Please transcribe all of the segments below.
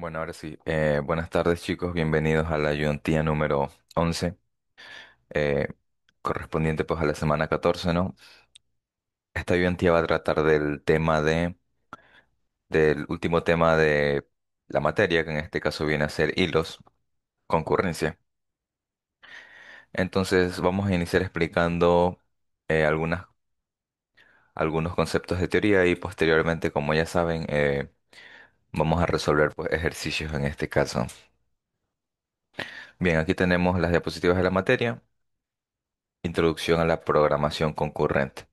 Bueno, ahora sí. Buenas tardes, chicos. Bienvenidos a la ayudantía número 11, eh, correspondiente pues a la semana 14, ¿no? Esta ayudantía va a tratar del último tema de la materia, que en este caso viene a ser hilos, concurrencia. Entonces vamos a iniciar explicando algunos conceptos de teoría y posteriormente, como ya saben, vamos a resolver pues ejercicios en este caso. Bien, aquí tenemos las diapositivas de la materia. Introducción a la programación concurrente.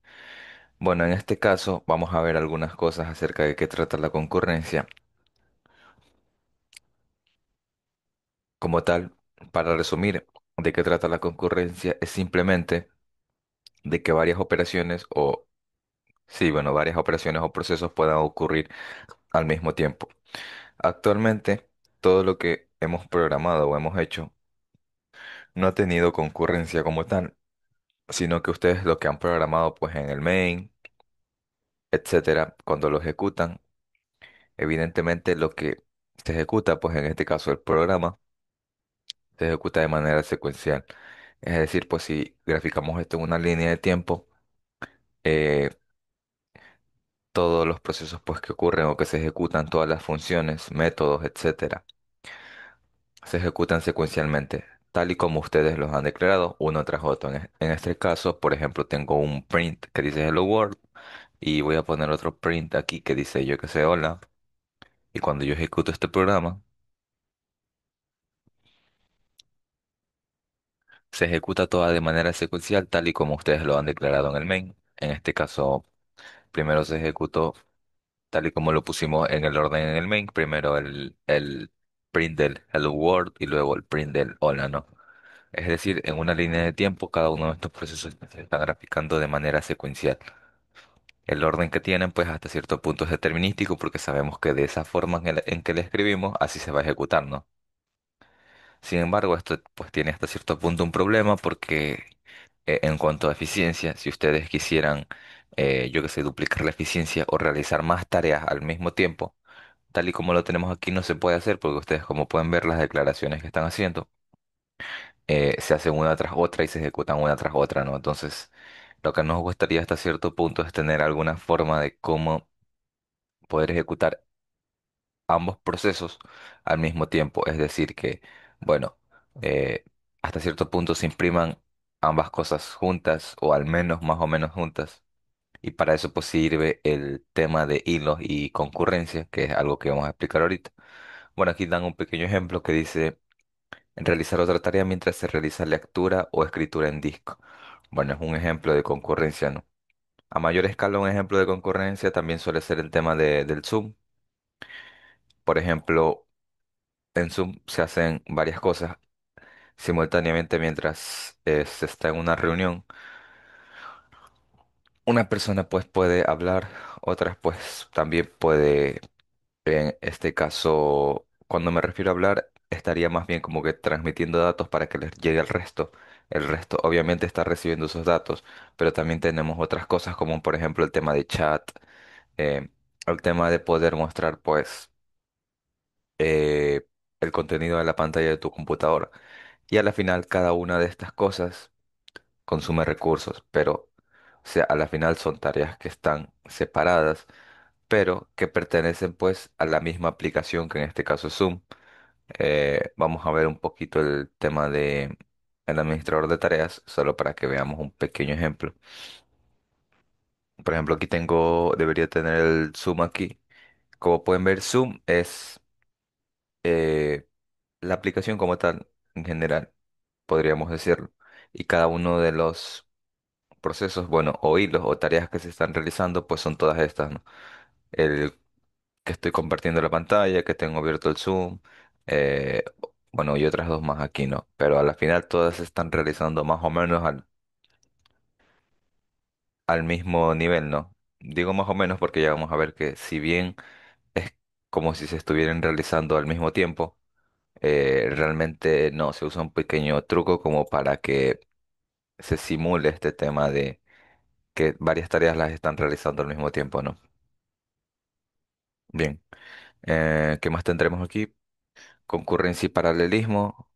Bueno, en este caso vamos a ver algunas cosas acerca de qué trata la concurrencia. Como tal, para resumir, de qué trata la concurrencia es simplemente de que varias operaciones o, sí, bueno, varias operaciones o procesos puedan ocurrir al mismo tiempo. Actualmente, todo lo que hemos programado o hemos hecho no ha tenido concurrencia como tal, sino que ustedes lo que han programado pues en el main, etcétera, cuando lo ejecutan, evidentemente lo que se ejecuta, pues en este caso el programa, se ejecuta de manera secuencial. Es decir, pues si graficamos esto en una línea de tiempo, eh, todos los procesos pues que ocurren o que se ejecutan, todas las funciones, métodos, etcétera, se ejecutan secuencialmente, tal y como ustedes los han declarado, uno tras otro. En este caso, por ejemplo, tengo un print que dice Hello World y voy a poner otro print aquí que dice yo que sé hola. Y cuando yo ejecuto este programa, se ejecuta toda de manera secuencial, tal y como ustedes lo han declarado en el main. En este caso, primero se ejecutó tal y como lo pusimos en el orden en el main. Primero el print del Hello World y luego el print del Hola, ¿no? Es decir, en una línea de tiempo, cada uno de estos procesos se están graficando de manera secuencial. El orden que tienen, pues hasta cierto punto es determinístico porque sabemos que de esa forma en que le escribimos, así se va a ejecutar, ¿no? Sin embargo, esto pues tiene hasta cierto punto un problema porque en cuanto a eficiencia, si ustedes quisieran, yo que sé, duplicar la eficiencia o realizar más tareas al mismo tiempo, tal y como lo tenemos aquí, no se puede hacer porque ustedes, como pueden ver, las declaraciones que están haciendo, se hacen una tras otra y se ejecutan una tras otra, ¿no? Entonces, lo que nos gustaría hasta cierto punto es tener alguna forma de cómo poder ejecutar ambos procesos al mismo tiempo. Es decir, que, bueno, eh, hasta cierto punto se impriman ambas cosas juntas o al menos más o menos juntas. Y para eso pues sirve el tema de hilos y concurrencia, que es algo que vamos a explicar ahorita. Bueno, aquí dan un pequeño ejemplo que dice realizar otra tarea mientras se realiza lectura o escritura en disco. Bueno, es un ejemplo de concurrencia, ¿no? A mayor escala, un ejemplo de concurrencia también suele ser el tema del Zoom. Por ejemplo, en Zoom se hacen varias cosas simultáneamente mientras se está en una reunión. Una persona pues puede hablar, otras pues también puede, en este caso, cuando me refiero a hablar, estaría más bien como que transmitiendo datos para que les llegue al resto. El resto obviamente está recibiendo esos datos, pero también tenemos otras cosas como por ejemplo el tema de chat, eh, el tema de poder mostrar pues eh, el contenido de la pantalla de tu computadora. Y a la final cada una de estas cosas consume recursos, pero o sea, a la final son tareas que están separadas, pero que pertenecen pues a la misma aplicación que en este caso es Zoom. Vamos a ver un poquito el tema de el administrador de tareas, solo para que veamos un pequeño ejemplo. Por ejemplo, aquí tengo, debería tener el Zoom aquí. Como pueden ver, Zoom es eh, la aplicación como tal, en general, podríamos decirlo. Y cada uno de los procesos, bueno, o hilos o tareas que se están realizando, pues son todas estas, ¿no? El que estoy compartiendo la pantalla, que tengo abierto el Zoom, eh, bueno, y otras dos más aquí, ¿no? Pero a la final todas se están realizando más o menos al mismo nivel, ¿no? Digo más o menos porque ya vamos a ver que si bien es como si se estuvieran realizando al mismo tiempo, realmente no, se usa un pequeño truco como para que se simule este tema de que varias tareas las están realizando al mismo tiempo, ¿no? Bien, ¿qué más tendremos aquí? Concurrencia y paralelismo.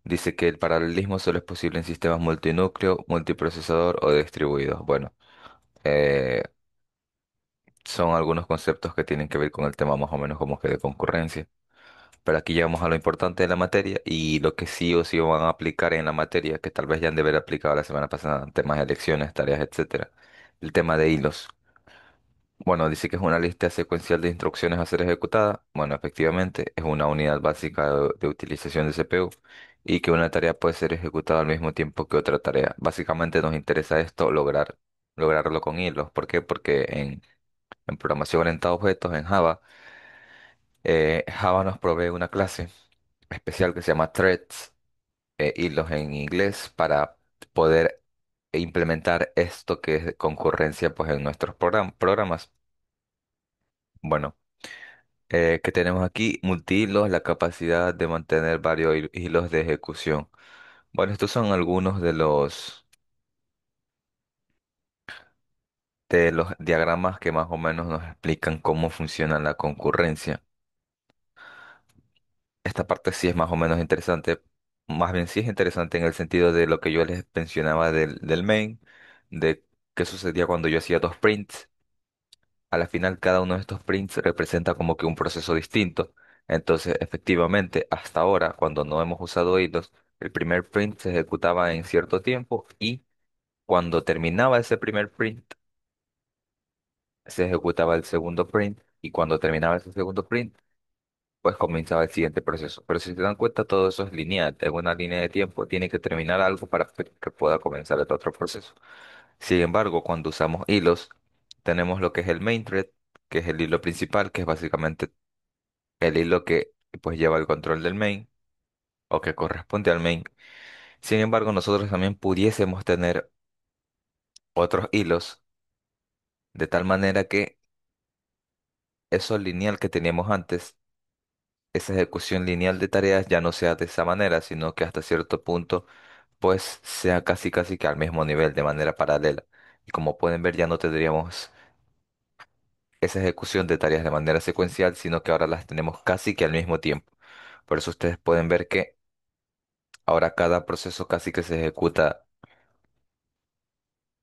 Dice que el paralelismo solo es posible en sistemas multinúcleo, multiprocesador o distribuidos. Bueno, eh, son algunos conceptos que tienen que ver con el tema más o menos como que de concurrencia. Pero aquí llegamos a lo importante de la materia y lo que sí o sí van a aplicar en la materia, que tal vez ya han de haber aplicado la semana pasada, en temas de elecciones, tareas, etcétera. El tema de hilos. Bueno, dice que es una lista secuencial de instrucciones a ser ejecutada. Bueno, efectivamente, es una unidad básica de utilización de CPU y que una tarea puede ser ejecutada al mismo tiempo que otra tarea. Básicamente nos interesa esto, lograrlo con hilos. ¿Por qué? Porque en programación orientada a objetos, en Java, Java nos provee una clase especial que se llama threads, hilos en inglés, para poder implementar esto que es concurrencia pues en nuestros programas. Bueno. Que tenemos aquí multihilos, la capacidad de mantener varios hilos de ejecución. Bueno, estos son algunos de los diagramas que más o menos nos explican cómo funciona la concurrencia. Esta parte sí es más o menos interesante, más bien sí es interesante en el sentido de lo que yo les mencionaba del main, de qué sucedía cuando yo hacía dos prints. A la final, cada uno de estos prints representa como que un proceso distinto. Entonces, efectivamente, hasta ahora, cuando no hemos usado hilos, el primer print se ejecutaba en cierto tiempo y cuando terminaba ese primer print, se ejecutaba el segundo print y cuando terminaba ese segundo print, pues comenzaba el siguiente proceso. Pero si se dan cuenta, todo eso es lineal. En una línea de tiempo tiene que terminar algo para que pueda comenzar el otro proceso. Sin embargo, cuando usamos hilos, tenemos lo que es el main thread, que es el hilo principal, que es básicamente el hilo que pues lleva el control del main o que corresponde al main. Sin embargo, nosotros también pudiésemos tener otros hilos de tal manera que eso lineal que teníamos antes, esa ejecución lineal de tareas ya no sea de esa manera, sino que hasta cierto punto pues sea casi casi que al mismo nivel de manera paralela. Y como pueden ver, ya no tendríamos esa ejecución de tareas de manera secuencial, sino que ahora las tenemos casi que al mismo tiempo. Por eso ustedes pueden ver que ahora cada proceso casi que se ejecuta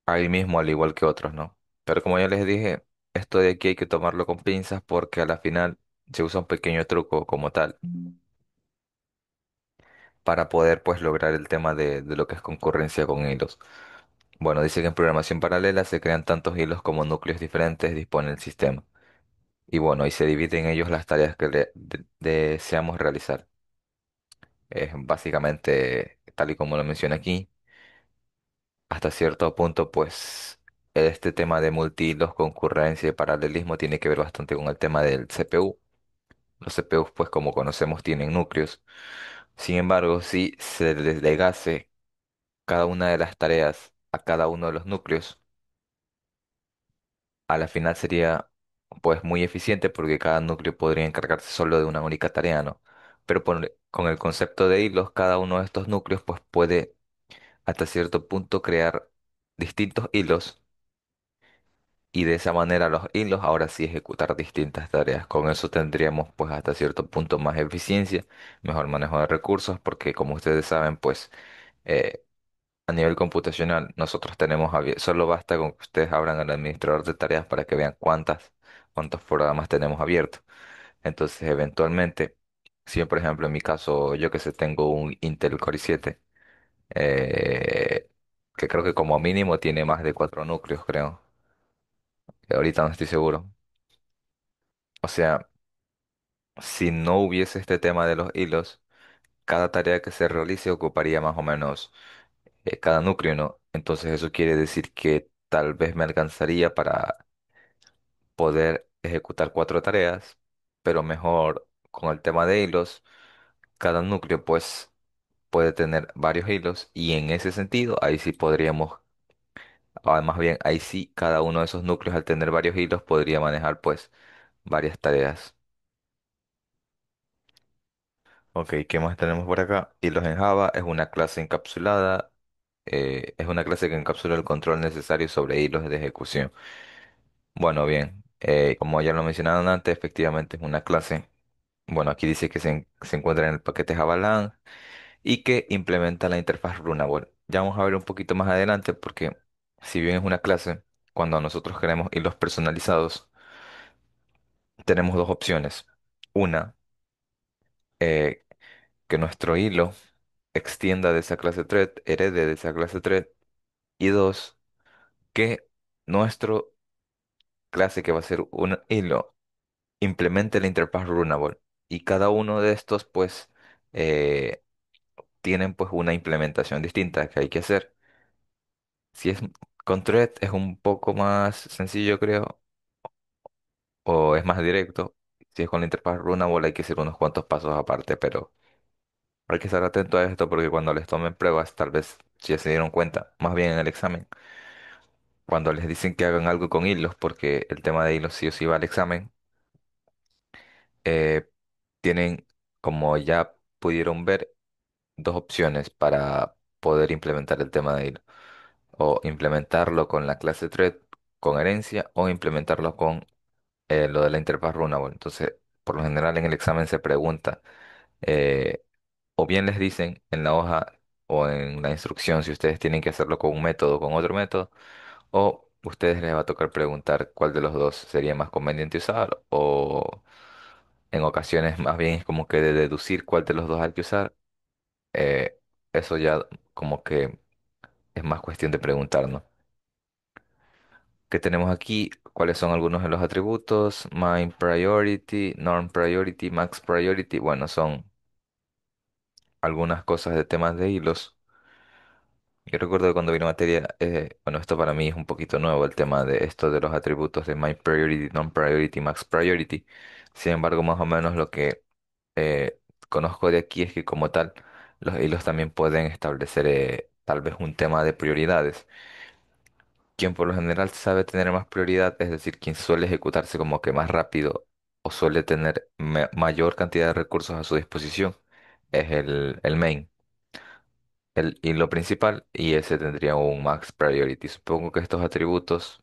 ahí mismo, al igual que otros, ¿no? Pero como ya les dije, esto de aquí hay que tomarlo con pinzas porque a la final se usa un pequeño truco como tal para poder pues lograr el tema de lo que es concurrencia con hilos. Bueno, dice que en programación paralela se crean tantos hilos como núcleos diferentes dispone el sistema. Y bueno, y se dividen en ellos las tareas que deseamos realizar. Es básicamente, tal y como lo menciona aquí, hasta cierto punto, pues este tema de multihilos, concurrencia y paralelismo tiene que ver bastante con el tema del CPU. Los CPUs, pues como conocemos, tienen núcleos. Sin embargo, si se delegase cada una de las tareas a cada uno de los núcleos, a la final sería pues muy eficiente porque cada núcleo podría encargarse solo de una única tarea, ¿no? Pero con el concepto de hilos, cada uno de estos núcleos pues puede hasta cierto punto crear distintos hilos y de esa manera los hilos ahora sí ejecutar distintas tareas. Con eso tendríamos pues hasta cierto punto más eficiencia, mejor manejo de recursos, porque como ustedes saben pues eh, a nivel computacional nosotros tenemos solo basta con que ustedes abran el administrador de tareas para que vean cuántos programas tenemos abiertos. Entonces eventualmente, si yo, por ejemplo en mi caso yo que sé tengo un Intel Core i7, eh, que creo que como mínimo tiene más de 4 núcleos, creo. Ahorita no estoy seguro. O sea, si no hubiese este tema de los hilos, cada tarea que se realice ocuparía más o menos cada núcleo, ¿no? Entonces eso quiere decir que tal vez me alcanzaría para poder ejecutar 4 tareas, pero mejor con el tema de hilos, cada núcleo pues puede tener varios hilos y en ese sentido ahí sí podríamos, más bien ahí sí cada uno de esos núcleos al tener varios hilos podría manejar pues varias tareas. Ok, ¿qué más tenemos por acá? Hilos en Java es una clase encapsulada, es una clase que encapsula el control necesario sobre hilos de ejecución. Bueno, bien, como ya lo mencionaron antes, efectivamente es una clase. Bueno, aquí dice que se encuentra en el paquete Javalan y que implementa la interfaz Runable. Ya vamos a ver un poquito más adelante porque si bien es una clase, cuando nosotros queremos hilos personalizados, tenemos dos opciones. Una, eh, que nuestro hilo extienda de esa clase thread, herede de esa clase thread. Y dos, que nuestro clase que va a ser un hilo implemente la interfaz Runable. Y cada uno de estos pues eh, tienen pues una implementación distinta que hay que hacer. Si es con thread es un poco más sencillo creo o es más directo. Si es con la interfaz Runable hay que hacer unos cuantos pasos aparte, pero hay que estar atento a esto porque cuando les tomen pruebas, tal vez si ya se dieron cuenta, más bien en el examen, cuando les dicen que hagan algo con hilos, porque el tema de hilos sí o sí va al examen, eh, tienen, como ya pudieron ver, dos opciones para poder implementar el tema de hilo. O implementarlo con la clase thread con herencia o implementarlo con lo de la interfaz Runable. Entonces, por lo general en el examen se pregunta, eh, o bien les dicen en la hoja o en la instrucción si ustedes tienen que hacerlo con un método o con otro método, o ustedes les va a tocar preguntar cuál de los dos sería más conveniente usar, o en ocasiones más bien es como que de deducir cuál de los dos hay que usar. eh, Eso ya como que es más cuestión de preguntarnos. ¿Qué tenemos aquí? ¿Cuáles son algunos de los atributos? Main priority, norm priority, max priority. Bueno, son algunas cosas de temas de hilos. Yo recuerdo que cuando vi la materia, bueno, esto para mí es un poquito nuevo, el tema de esto de los atributos de My Priority, Non-Priority, Max Priority. Sin embargo, más o menos lo que conozco de aquí es que como tal, los hilos también pueden establecer tal vez un tema de prioridades. Quien por lo general sabe tener más prioridad, es decir, quien suele ejecutarse como que más rápido o suele tener mayor cantidad de recursos a su disposición, es el main. Y lo principal, y ese tendría un max priority. Supongo que estos atributos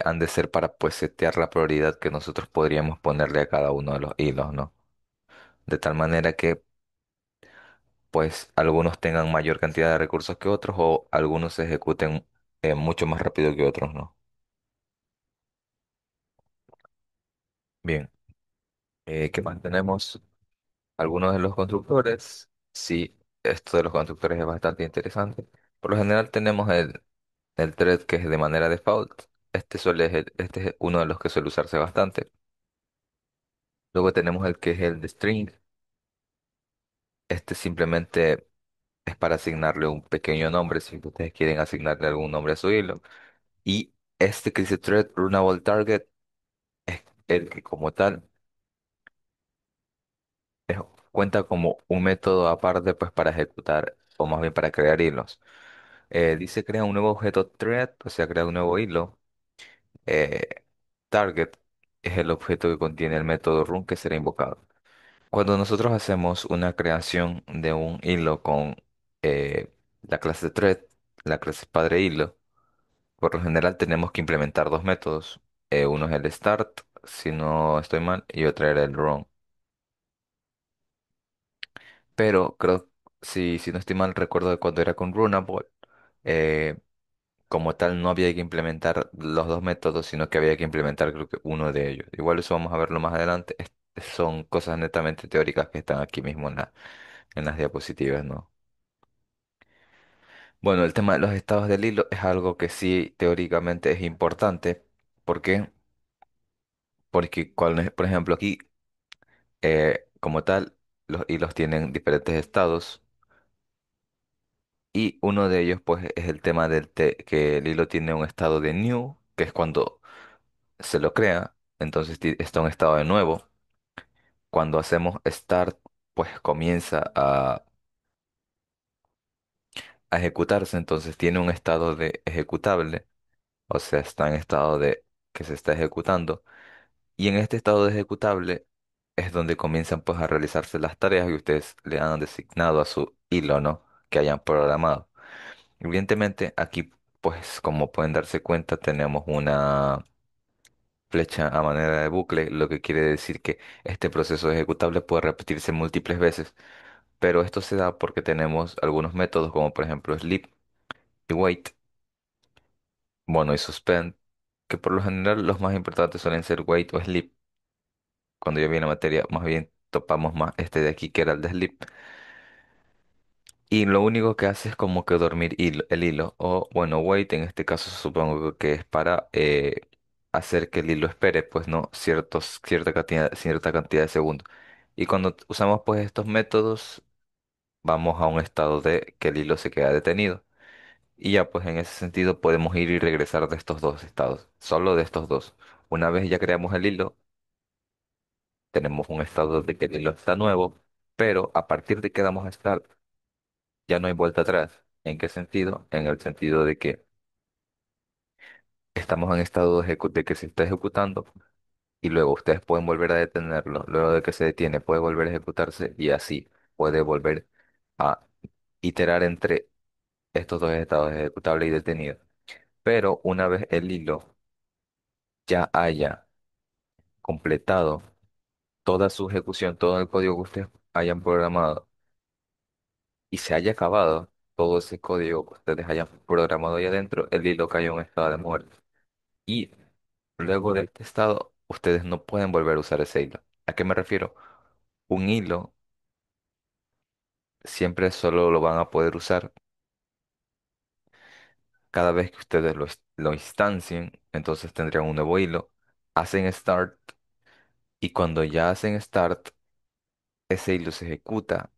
han de ser para pues setear la prioridad que nosotros podríamos ponerle a cada uno de los hilos, ¿no? De tal manera que pues algunos tengan mayor cantidad de recursos que otros o algunos se ejecuten mucho más rápido que otros, ¿no? Bien, ¿qué más tenemos? Algunos de los constructores. Sí, esto de los constructores es bastante interesante. Por lo general tenemos el thread que es de manera default. Este es uno de los que suele usarse bastante. Luego tenemos el que es el de string. Este simplemente es para asignarle un pequeño nombre si ustedes quieren asignarle algún nombre a su hilo. Y este que dice thread runnable target es el que como tal es- cuenta como un método aparte pues para ejecutar o más bien para crear hilos. Dice crea un nuevo objeto thread, o sea, crea un nuevo hilo. Eh, Target es el objeto que contiene el método run que será invocado. Cuando nosotros hacemos una creación de un hilo con la clase thread, la clase padre hilo, por lo general tenemos que implementar dos métodos. Uno es el start, si no estoy mal, y otro era el run. Pero creo, si no estoy mal, recuerdo de cuando era con Runable, eh, como tal no había que implementar los dos métodos, sino que había que implementar creo que uno de ellos. Igual eso vamos a verlo más adelante. Son cosas netamente teóricas que están aquí mismo en las diapositivas, ¿no? Bueno, el tema de los estados del hilo es algo que sí teóricamente es importante. ¿Por qué? Porque, por ejemplo, aquí, como tal, los hilos tienen diferentes estados y uno de ellos, pues, es el tema que el hilo tiene un estado de new, que es cuando se lo crea, entonces está en estado de nuevo. Cuando hacemos start, pues comienza a ejecutarse, entonces tiene un estado de ejecutable, o sea, está en estado de que se está ejecutando. Y en este estado de ejecutable es donde comienzan pues a realizarse las tareas que ustedes le han designado a su hilo, ¿no? Que hayan programado. Evidentemente, aquí, pues como pueden darse cuenta, tenemos una flecha a manera de bucle, lo que quiere decir que este proceso ejecutable puede repetirse múltiples veces, pero esto se da porque tenemos algunos métodos como por ejemplo sleep y wait, bueno y suspend, que por lo general los más importantes suelen ser wait o sleep. Cuando yo vi la materia, más bien topamos más este de aquí que era el de sleep. Y lo único que hace es como que dormir el hilo. O bueno, wait, en este caso supongo que es para hacer que el hilo espere, pues no, cierta cantidad de segundos. Y cuando usamos pues estos métodos, vamos a un estado de que el hilo se queda detenido. Y ya pues en ese sentido podemos ir y regresar de estos dos estados, solo de estos dos. Una vez ya creamos el hilo, tenemos un estado de que el hilo está nuevo, pero a partir de que damos a start, ya no hay vuelta atrás. ¿En qué sentido? En el sentido de que estamos en estado de que se está ejecutando y luego ustedes pueden volver a detenerlo. Luego de que se detiene, puede volver a ejecutarse y así puede volver a iterar entre estos dos estados, ejecutable y detenido. Pero una vez el hilo ya haya completado toda su ejecución, todo el código que ustedes hayan programado y se haya acabado todo ese código que ustedes hayan programado ahí adentro, el hilo cayó en un estado de muerte. Y luego de este estado, ustedes no pueden volver a usar ese hilo. ¿A qué me refiero? Un hilo siempre solo lo van a poder usar cada vez que ustedes lo instancien, entonces tendrían un nuevo hilo, hacen start y cuando ya hacen start, ese hilo se ejecuta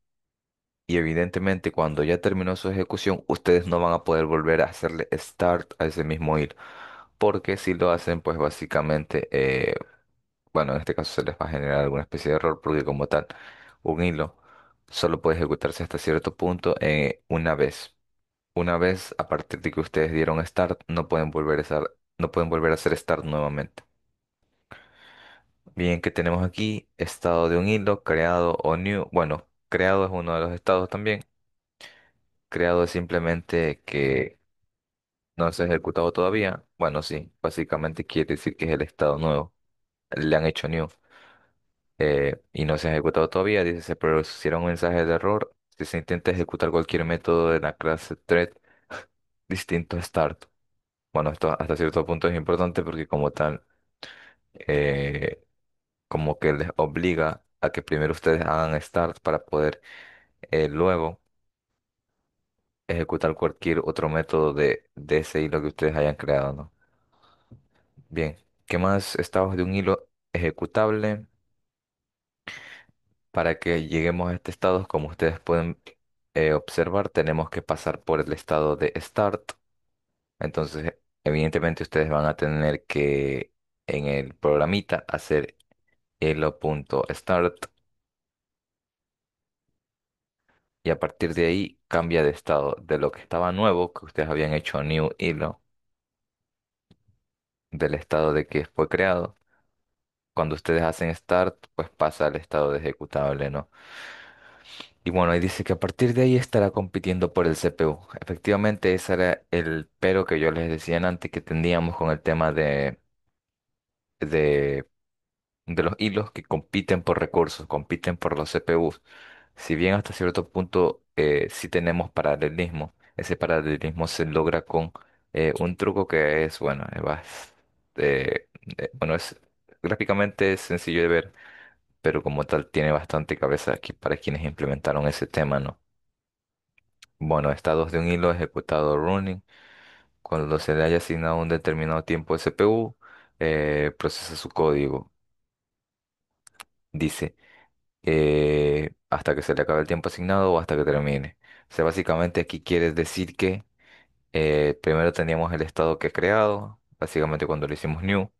y evidentemente cuando ya terminó su ejecución, ustedes no van a poder volver a hacerle start a ese mismo hilo, porque si lo hacen, pues básicamente bueno, en este caso se les va a generar alguna especie de error porque como tal, un hilo solo puede ejecutarse hasta cierto punto una vez. Una vez a partir de que ustedes dieron start, no pueden volver a hacer start nuevamente. Bien, que tenemos aquí estado de un hilo, creado o new. Bueno, creado es uno de los estados también. Creado es simplemente que no se ha ejecutado todavía. Bueno, sí, básicamente quiere decir que es el estado nuevo. Le han hecho new. Y no se ha ejecutado todavía, dice, se producirá un mensaje de error si se intenta ejecutar cualquier método de la clase thread distinto a start. Bueno, esto hasta cierto punto es importante porque como tal, eh, como que les obliga a que primero ustedes hagan start para poder luego ejecutar cualquier otro método de ese hilo que ustedes hayan creado, ¿no? Bien, ¿qué más estados de un hilo ejecutable? Para que lleguemos a este estado, como ustedes pueden observar, tenemos que pasar por el estado de start. Entonces, evidentemente ustedes van a tener que en el programita hacer elo.start y a partir de ahí cambia de estado de lo que estaba nuevo, que ustedes habían hecho new hilo, del estado de que fue creado. Cuando ustedes hacen start, pues pasa al estado de ejecutable, ¿no? Y bueno, ahí dice que a partir de ahí estará compitiendo por el CPU. Efectivamente, ese era el pero que yo les decía antes que teníamos con el tema de, de los hilos que compiten por recursos, compiten por los CPUs. Si bien hasta cierto punto sí tenemos paralelismo, ese paralelismo se logra con un truco que es, bueno, bueno, es gráficamente sencillo de ver, pero como tal tiene bastante cabeza aquí para quienes implementaron ese tema, ¿no? Bueno, estados de un hilo ejecutado running. Cuando se le haya asignado un determinado tiempo de CPU, procesa su código. Dice, hasta que se le acabe el tiempo asignado o hasta que termine. O sea, básicamente aquí quiere decir que primero teníamos el estado que he creado, básicamente cuando le hicimos new.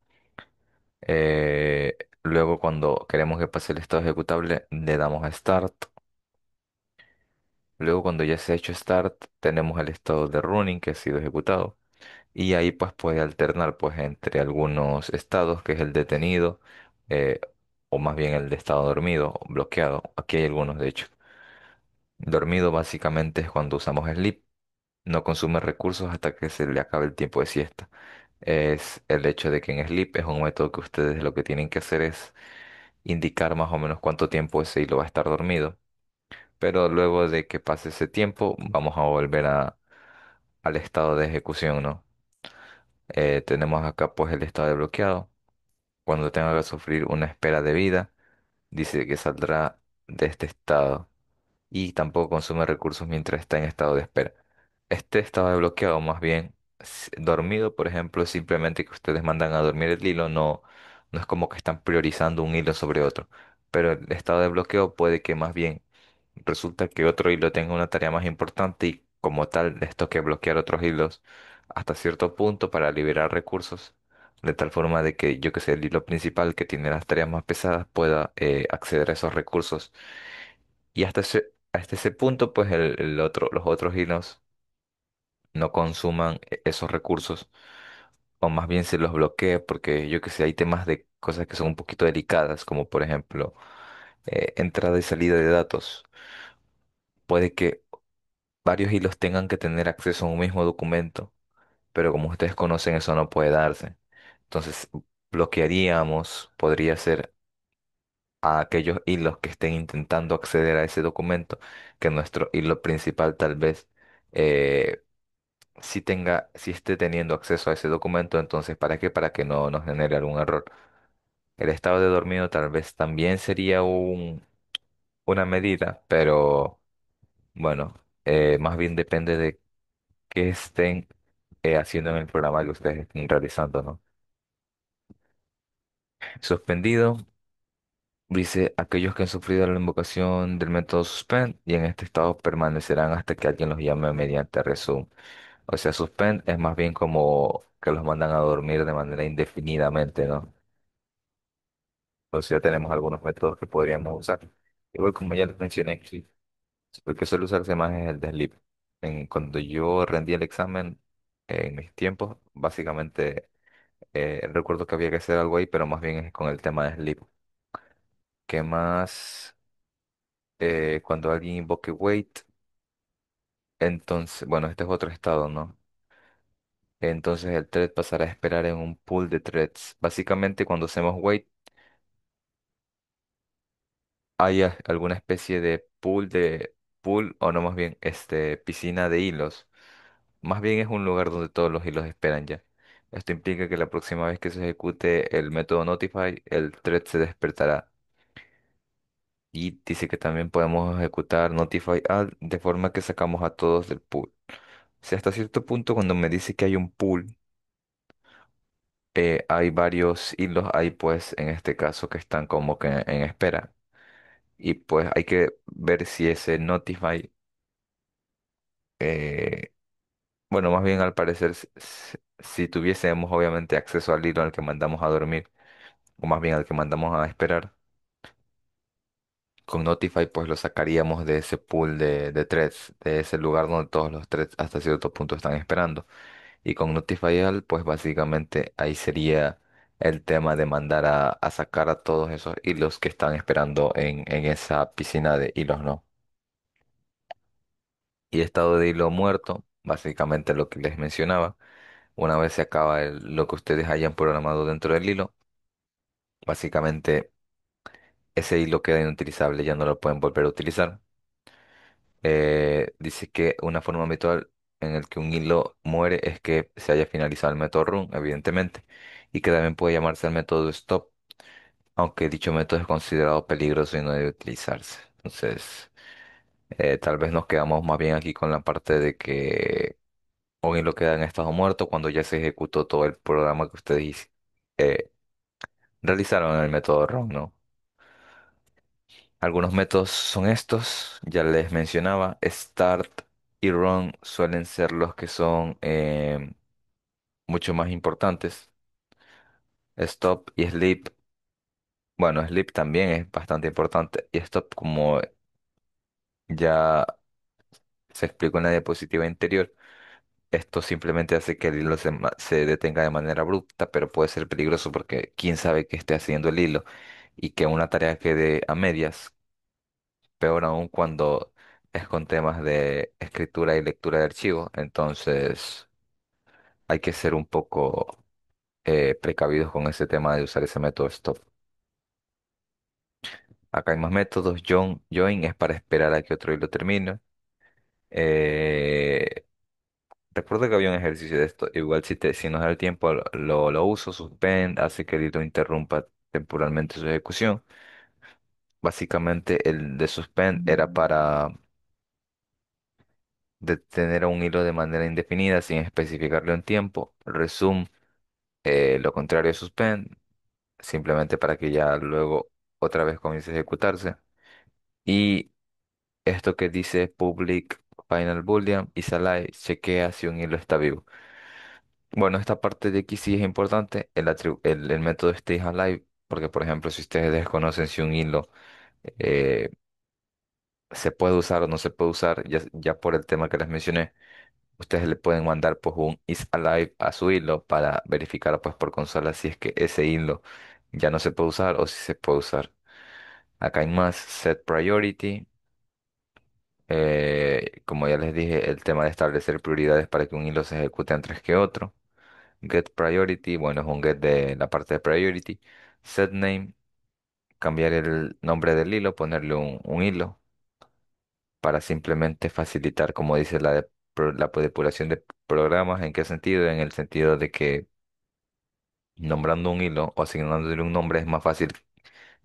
Luego cuando queremos que pase el estado ejecutable, le damos a start. Luego cuando ya se ha hecho start, tenemos el estado de running que ha sido ejecutado. Y ahí pues puede alternar pues entre algunos estados, que es el detenido, eh, o más bien el de estado dormido o bloqueado. Aquí hay algunos de hecho. Dormido básicamente es cuando usamos sleep, no consume recursos hasta que se le acabe el tiempo de siesta. es el hecho de que en Sleep es un método que ustedes lo que tienen que hacer es indicar más o menos cuánto tiempo ese hilo va a estar dormido. Pero luego de que pase ese tiempo, vamos a volver al estado de ejecución, ¿no? Tenemos acá pues el estado de bloqueado. Cuando tenga que sufrir una espera de vida, dice que saldrá de este estado y tampoco consume recursos mientras está en estado de espera. Este estado de bloqueado, más bien dormido, por ejemplo, es simplemente que ustedes mandan a dormir el hilo, no es como que están priorizando un hilo sobre otro. Pero el estado de bloqueo puede que más bien resulta que otro hilo tenga una tarea más importante y como tal les toque bloquear otros hilos hasta cierto punto para liberar recursos, de tal forma de que yo que sé, el hilo principal que tiene las tareas más pesadas pueda acceder a esos recursos. Y hasta ese punto, pues los otros hilos no consuman esos recursos, o más bien se los bloquee, porque yo que sé, hay temas de cosas que son un poquito delicadas, como por ejemplo entrada y salida de datos. Puede que varios hilos tengan que tener acceso a un mismo documento, pero como ustedes conocen, eso no puede darse. Entonces, bloquearíamos, podría ser a aquellos hilos que estén intentando acceder a ese documento, que nuestro hilo principal tal vez eh, si esté teniendo acceso a ese documento, entonces ¿para qué? Para que no nos genere algún error. El estado de dormido tal vez también sería una medida, pero bueno, más bien depende de qué estén haciendo en el programa que ustedes estén realizando, ¿no? Suspendido, dice aquellos que han sufrido la invocación del método suspend y en este estado permanecerán hasta que alguien los llame mediante resumen. O sea, suspend es más bien como que los mandan a dormir de manera indefinidamente, ¿no? O sea, tenemos algunos métodos que podríamos usar. Igual como ya les mencioné, sí, el que suele usarse más es el de sleep. Cuando yo rendí el examen en mis tiempos, básicamente recuerdo que había que hacer algo ahí, pero más bien es con el tema de sleep. ¿Qué más? Cuando alguien invoque wait, entonces, bueno, este es otro estado, ¿no? Entonces el thread pasará a esperar en un pool de threads. Básicamente cuando hacemos wait, hay alguna especie de pool, o no más bien, piscina de hilos. Más bien es un lugar donde todos los hilos esperan ya. Esto implica que la próxima vez que se ejecute el método Notify, el thread se despertará. Y dice que también podemos ejecutar Notify Add de forma que sacamos a todos del pool. Si hasta cierto punto cuando me dice que hay un pool, hay varios hilos ahí pues en este caso que están como que en espera. Y pues hay que ver si ese Notify, eh, bueno, más bien al parecer, si tuviésemos obviamente acceso al hilo al que mandamos a dormir, o más bien al que mandamos a esperar, con Notify pues lo sacaríamos de ese pool de threads, de ese lugar donde todos los threads hasta cierto punto están esperando. Y con Notify All pues básicamente ahí sería el tema de mandar a sacar a todos esos hilos que están esperando en esa piscina de hilos, ¿no? Y estado de hilo muerto, básicamente lo que les mencionaba. Una vez se acaba lo que ustedes hayan programado dentro del hilo, básicamente ese hilo queda inutilizable, ya no lo pueden volver a utilizar. Dice que una forma habitual en el que un hilo muere es que se haya finalizado el método run, evidentemente, y que también puede llamarse el método stop, aunque dicho método es considerado peligroso y no debe utilizarse. Entonces, tal vez nos quedamos más bien aquí con la parte de que un hilo queda en estado muerto cuando ya se ejecutó todo el programa que ustedes eh, realizaron en el método run, ¿no? Algunos métodos son estos, ya les mencionaba, start y run suelen ser los que son mucho más importantes. Stop y sleep, bueno, sleep también es bastante importante y stop como ya se explicó en la diapositiva anterior, esto simplemente hace que el hilo se detenga de manera abrupta, pero puede ser peligroso porque quién sabe qué esté haciendo el hilo y que una tarea quede a medias. Peor aún cuando es con temas de escritura y lectura de archivos, entonces hay que ser un poco precavidos con ese tema de usar ese método stop. Acá hay más métodos. Join es para esperar a que otro hilo termine. Eh, Recuerdo que había un ejercicio de esto. Igual si nos da el tiempo lo uso. Suspend hace que el hilo interrumpa temporalmente su ejecución. Básicamente el de suspend era para detener a un hilo de manera indefinida sin especificarle un tiempo. Resume, lo contrario de suspend, simplemente para que ya luego otra vez comience a ejecutarse. Y esto que dice public final boolean is alive, chequea si un hilo está vivo. Bueno, esta parte de aquí sí es importante, el método stays alive, porque por ejemplo, si ustedes desconocen si un hilo eh, se puede usar o no se puede usar, ya por el tema que les mencioné, ustedes le pueden mandar pues un is alive a su hilo para verificar pues por consola si es que ese hilo ya no se puede usar o si se puede usar. Acá hay más set priority. Como ya les dije, el tema de establecer prioridades para que un hilo se ejecute antes que otro. Get priority, bueno, es un get de la parte de priority. Set name, cambiar el nombre del hilo, ponerle un hilo para simplemente facilitar, como dice la depuración de programas. ¿En qué sentido? En el sentido de que nombrando un hilo o asignándole un nombre es más fácil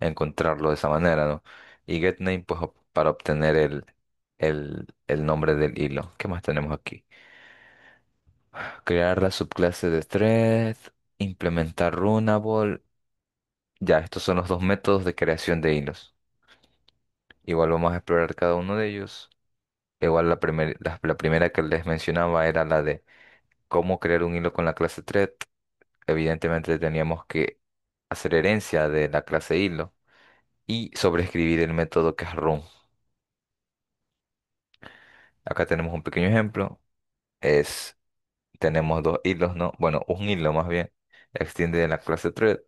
encontrarlo de esa manera, ¿no? Y getName, pues para obtener el nombre del hilo. ¿Qué más tenemos aquí? Crear la subclase de thread, implementar Runable. Ya, estos son los dos métodos de creación de hilos. Igual vamos a explorar cada uno de ellos. Igual la primera que les mencionaba era la de cómo crear un hilo con la clase thread. Evidentemente teníamos que hacer herencia de la clase hilo y sobreescribir el método que es run. Acá tenemos un pequeño ejemplo. Es, tenemos dos hilos, ¿no? Bueno, un hilo más bien. Extiende de la clase thread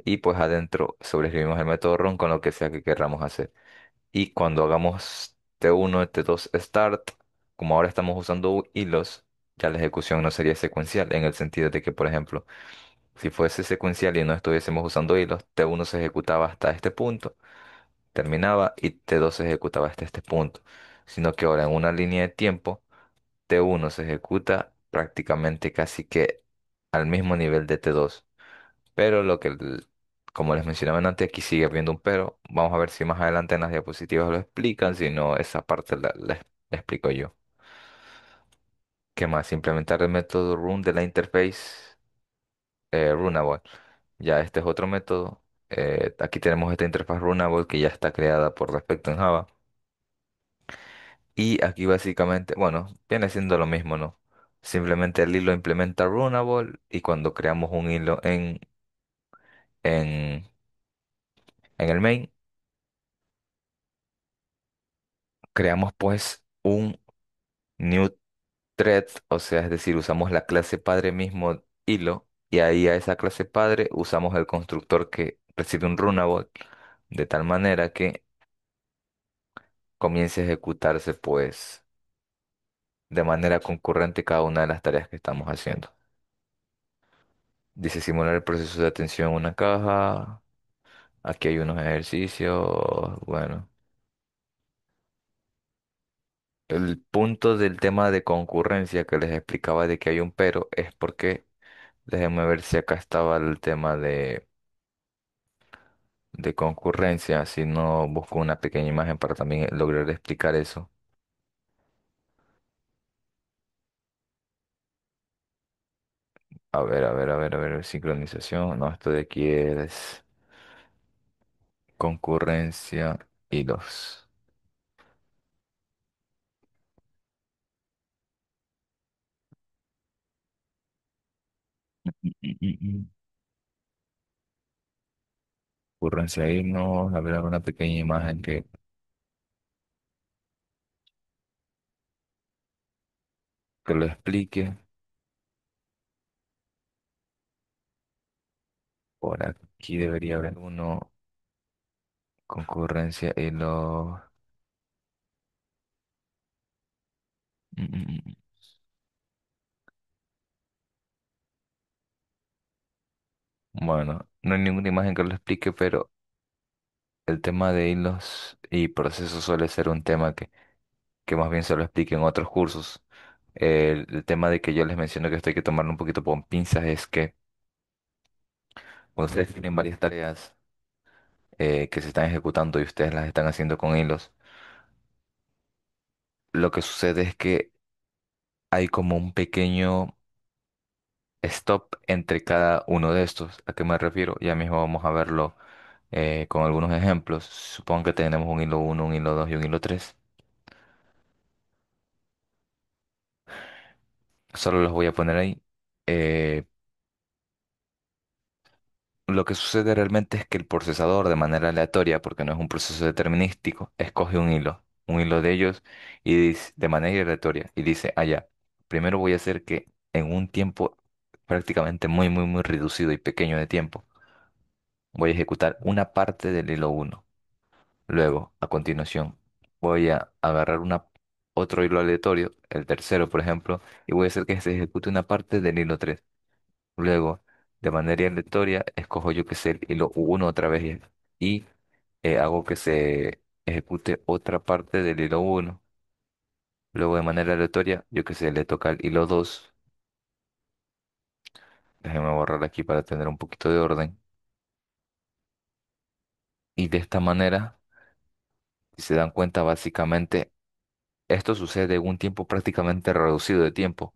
y pues adentro sobreescribimos el método run con lo que sea que queramos hacer. Y cuando hagamos T1, T2 start, como ahora estamos usando hilos, ya la ejecución no sería secuencial en el sentido de que, por ejemplo, si fuese secuencial y no estuviésemos usando hilos, T1 se ejecutaba hasta este punto, terminaba y T2 se ejecutaba hasta este punto. Sino que ahora en una línea de tiempo, T1 se ejecuta prácticamente casi que al mismo nivel de T2. Pero como les mencionaba antes, aquí sigue habiendo un pero. Vamos a ver si más adelante en las diapositivas lo explican, si no, esa parte la explico yo. ¿Qué más? Implementar el método run de la interface Runable. Ya este es otro método. Aquí tenemos esta interfaz Runable que ya está creada por defecto en Java. Y aquí básicamente, bueno, viene siendo lo mismo, ¿no? Simplemente el hilo implementa Runable y cuando creamos un hilo en, en el main, creamos pues un new thread, o sea, es decir, usamos la clase padre mismo hilo y ahí a esa clase padre usamos el constructor que recibe un runnable de tal manera que comience a ejecutarse pues de manera concurrente cada una de las tareas que estamos haciendo. Dice simular el proceso de atención en una caja. Aquí hay unos ejercicios. Bueno, el punto del tema de concurrencia que les explicaba de que hay un pero es porque, déjenme ver si acá estaba el tema de concurrencia, si no busco una pequeña imagen para también lograr explicar eso. A ver, a ver, a ver, a ver, sincronización. No, esto de aquí es concurrencia y los. Concurrencia y no, a ver, una pequeña imagen que lo explique. Por aquí debería haber uno, concurrencia y los. Mm, mm, mm. Bueno, no hay ninguna imagen que lo explique, pero el tema de hilos y procesos suele ser un tema que más bien se lo explique en otros cursos. El tema de que yo les menciono que esto hay que tomarlo un poquito con pinzas es que cuando ustedes tienen varias tareas que se están ejecutando y ustedes las están haciendo con hilos, lo que sucede es que hay como un pequeño stop entre cada uno de estos. ¿A qué me refiero? Ya mismo vamos a verlo con algunos ejemplos. Supongo que tenemos un hilo uno, un hilo 2 y un hilo 3. Solo los voy a poner ahí. Eh, lo que sucede realmente es que el procesador, de manera aleatoria, porque no es un proceso determinístico, escoge un hilo de ellos, y dice, de manera aleatoria, y dice, ah, ya, primero voy a hacer que en un tiempo prácticamente muy, muy, muy reducido y pequeño de tiempo, voy a ejecutar una parte del hilo uno. Luego, a continuación, voy a agarrar otro hilo aleatorio, el tercero, por ejemplo, y voy a hacer que se ejecute una parte del hilo 3. Luego, de manera aleatoria, escojo yo que sea el hilo uno otra vez y hago que se ejecute otra parte del hilo uno. Luego, de manera aleatoria, yo que sé, le toca al hilo 2. Déjenme borrar aquí para tener un poquito de orden. Y de esta manera, si se dan cuenta, básicamente, esto sucede en un tiempo prácticamente reducido de tiempo,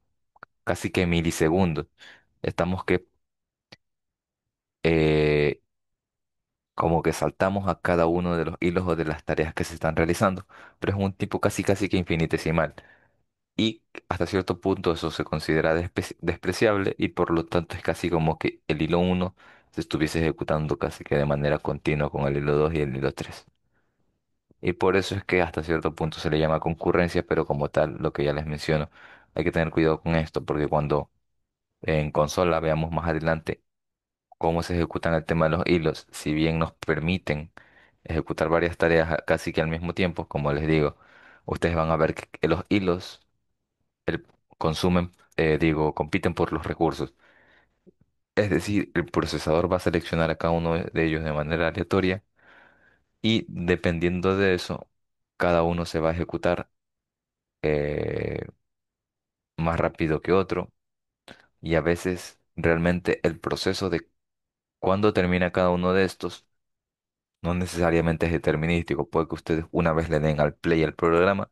casi que milisegundos. Estamos que eh, como que saltamos a cada uno de los hilos o de las tareas que se están realizando, pero es un tiempo casi casi que infinitesimal. Y hasta cierto punto eso se considera despreciable y por lo tanto es casi como que el hilo uno se estuviese ejecutando casi que de manera continua con el hilo 2 y el hilo 3. Y por eso es que hasta cierto punto se le llama concurrencia, pero como tal, lo que ya les menciono, hay que tener cuidado con esto, porque cuando en consola veamos más adelante cómo se ejecutan el tema de los hilos, si bien nos permiten ejecutar varias tareas casi que al mismo tiempo, como les digo, ustedes van a ver que los hilos el- consumen, compiten por los recursos. Es decir, el procesador va a seleccionar a cada uno de ellos de manera aleatoria y dependiendo de eso, cada uno se va a ejecutar eh, más rápido que otro y a veces realmente el proceso de cuándo termina cada uno de estos no necesariamente es determinístico. Puede que ustedes una vez le den al play al programa,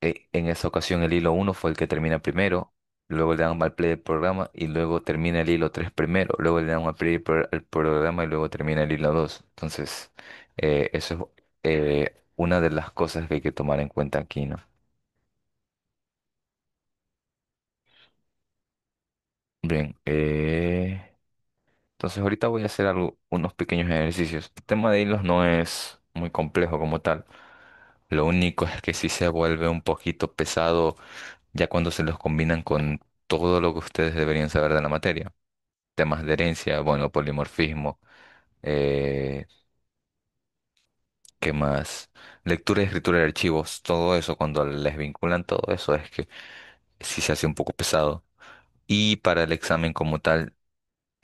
en esa ocasión el hilo uno fue el que termina primero, luego le dan al play al programa y luego termina el hilo 3 primero, luego le dan al play al programa y luego termina el hilo 2. Entonces, eso es una de las cosas que hay que tomar en cuenta aquí, ¿no? Bien, entonces ahorita voy a hacer unos pequeños ejercicios. El tema de hilos no es muy complejo como tal. Lo único es que sí se vuelve un poquito pesado ya cuando se los combinan con todo lo que ustedes deberían saber de la materia. Temas de herencia, bueno, polimorfismo, eh, ¿qué más? Lectura y escritura de archivos, todo eso, cuando les vinculan todo eso, es que sí se hace un poco pesado. Y para el examen como tal,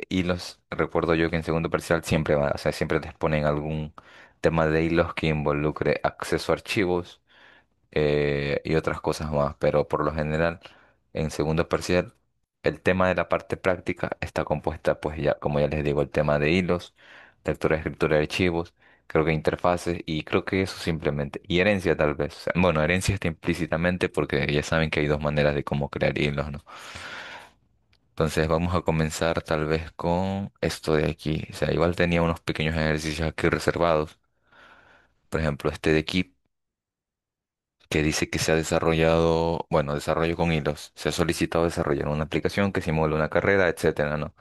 hilos, recuerdo yo que en segundo parcial siempre va, o sea, siempre te ponen algún tema de hilos que involucre acceso a archivos y otras cosas más, pero por lo general en segundo parcial el tema de la parte práctica está compuesta, pues ya, como ya les digo, el tema de hilos, lectura y escritura de archivos, creo que interfaces y creo que eso simplemente, y herencia tal vez. O sea, bueno, herencia está implícitamente porque ya saben que hay dos maneras de cómo crear hilos, ¿no? Entonces vamos a comenzar tal vez con esto de aquí. O sea, igual tenía unos pequeños ejercicios aquí reservados. Por ejemplo, este de aquí que dice que se ha desarrollado, bueno, desarrollo con hilos. Se ha solicitado desarrollar una aplicación que simule una carrera, etcétera, ¿no?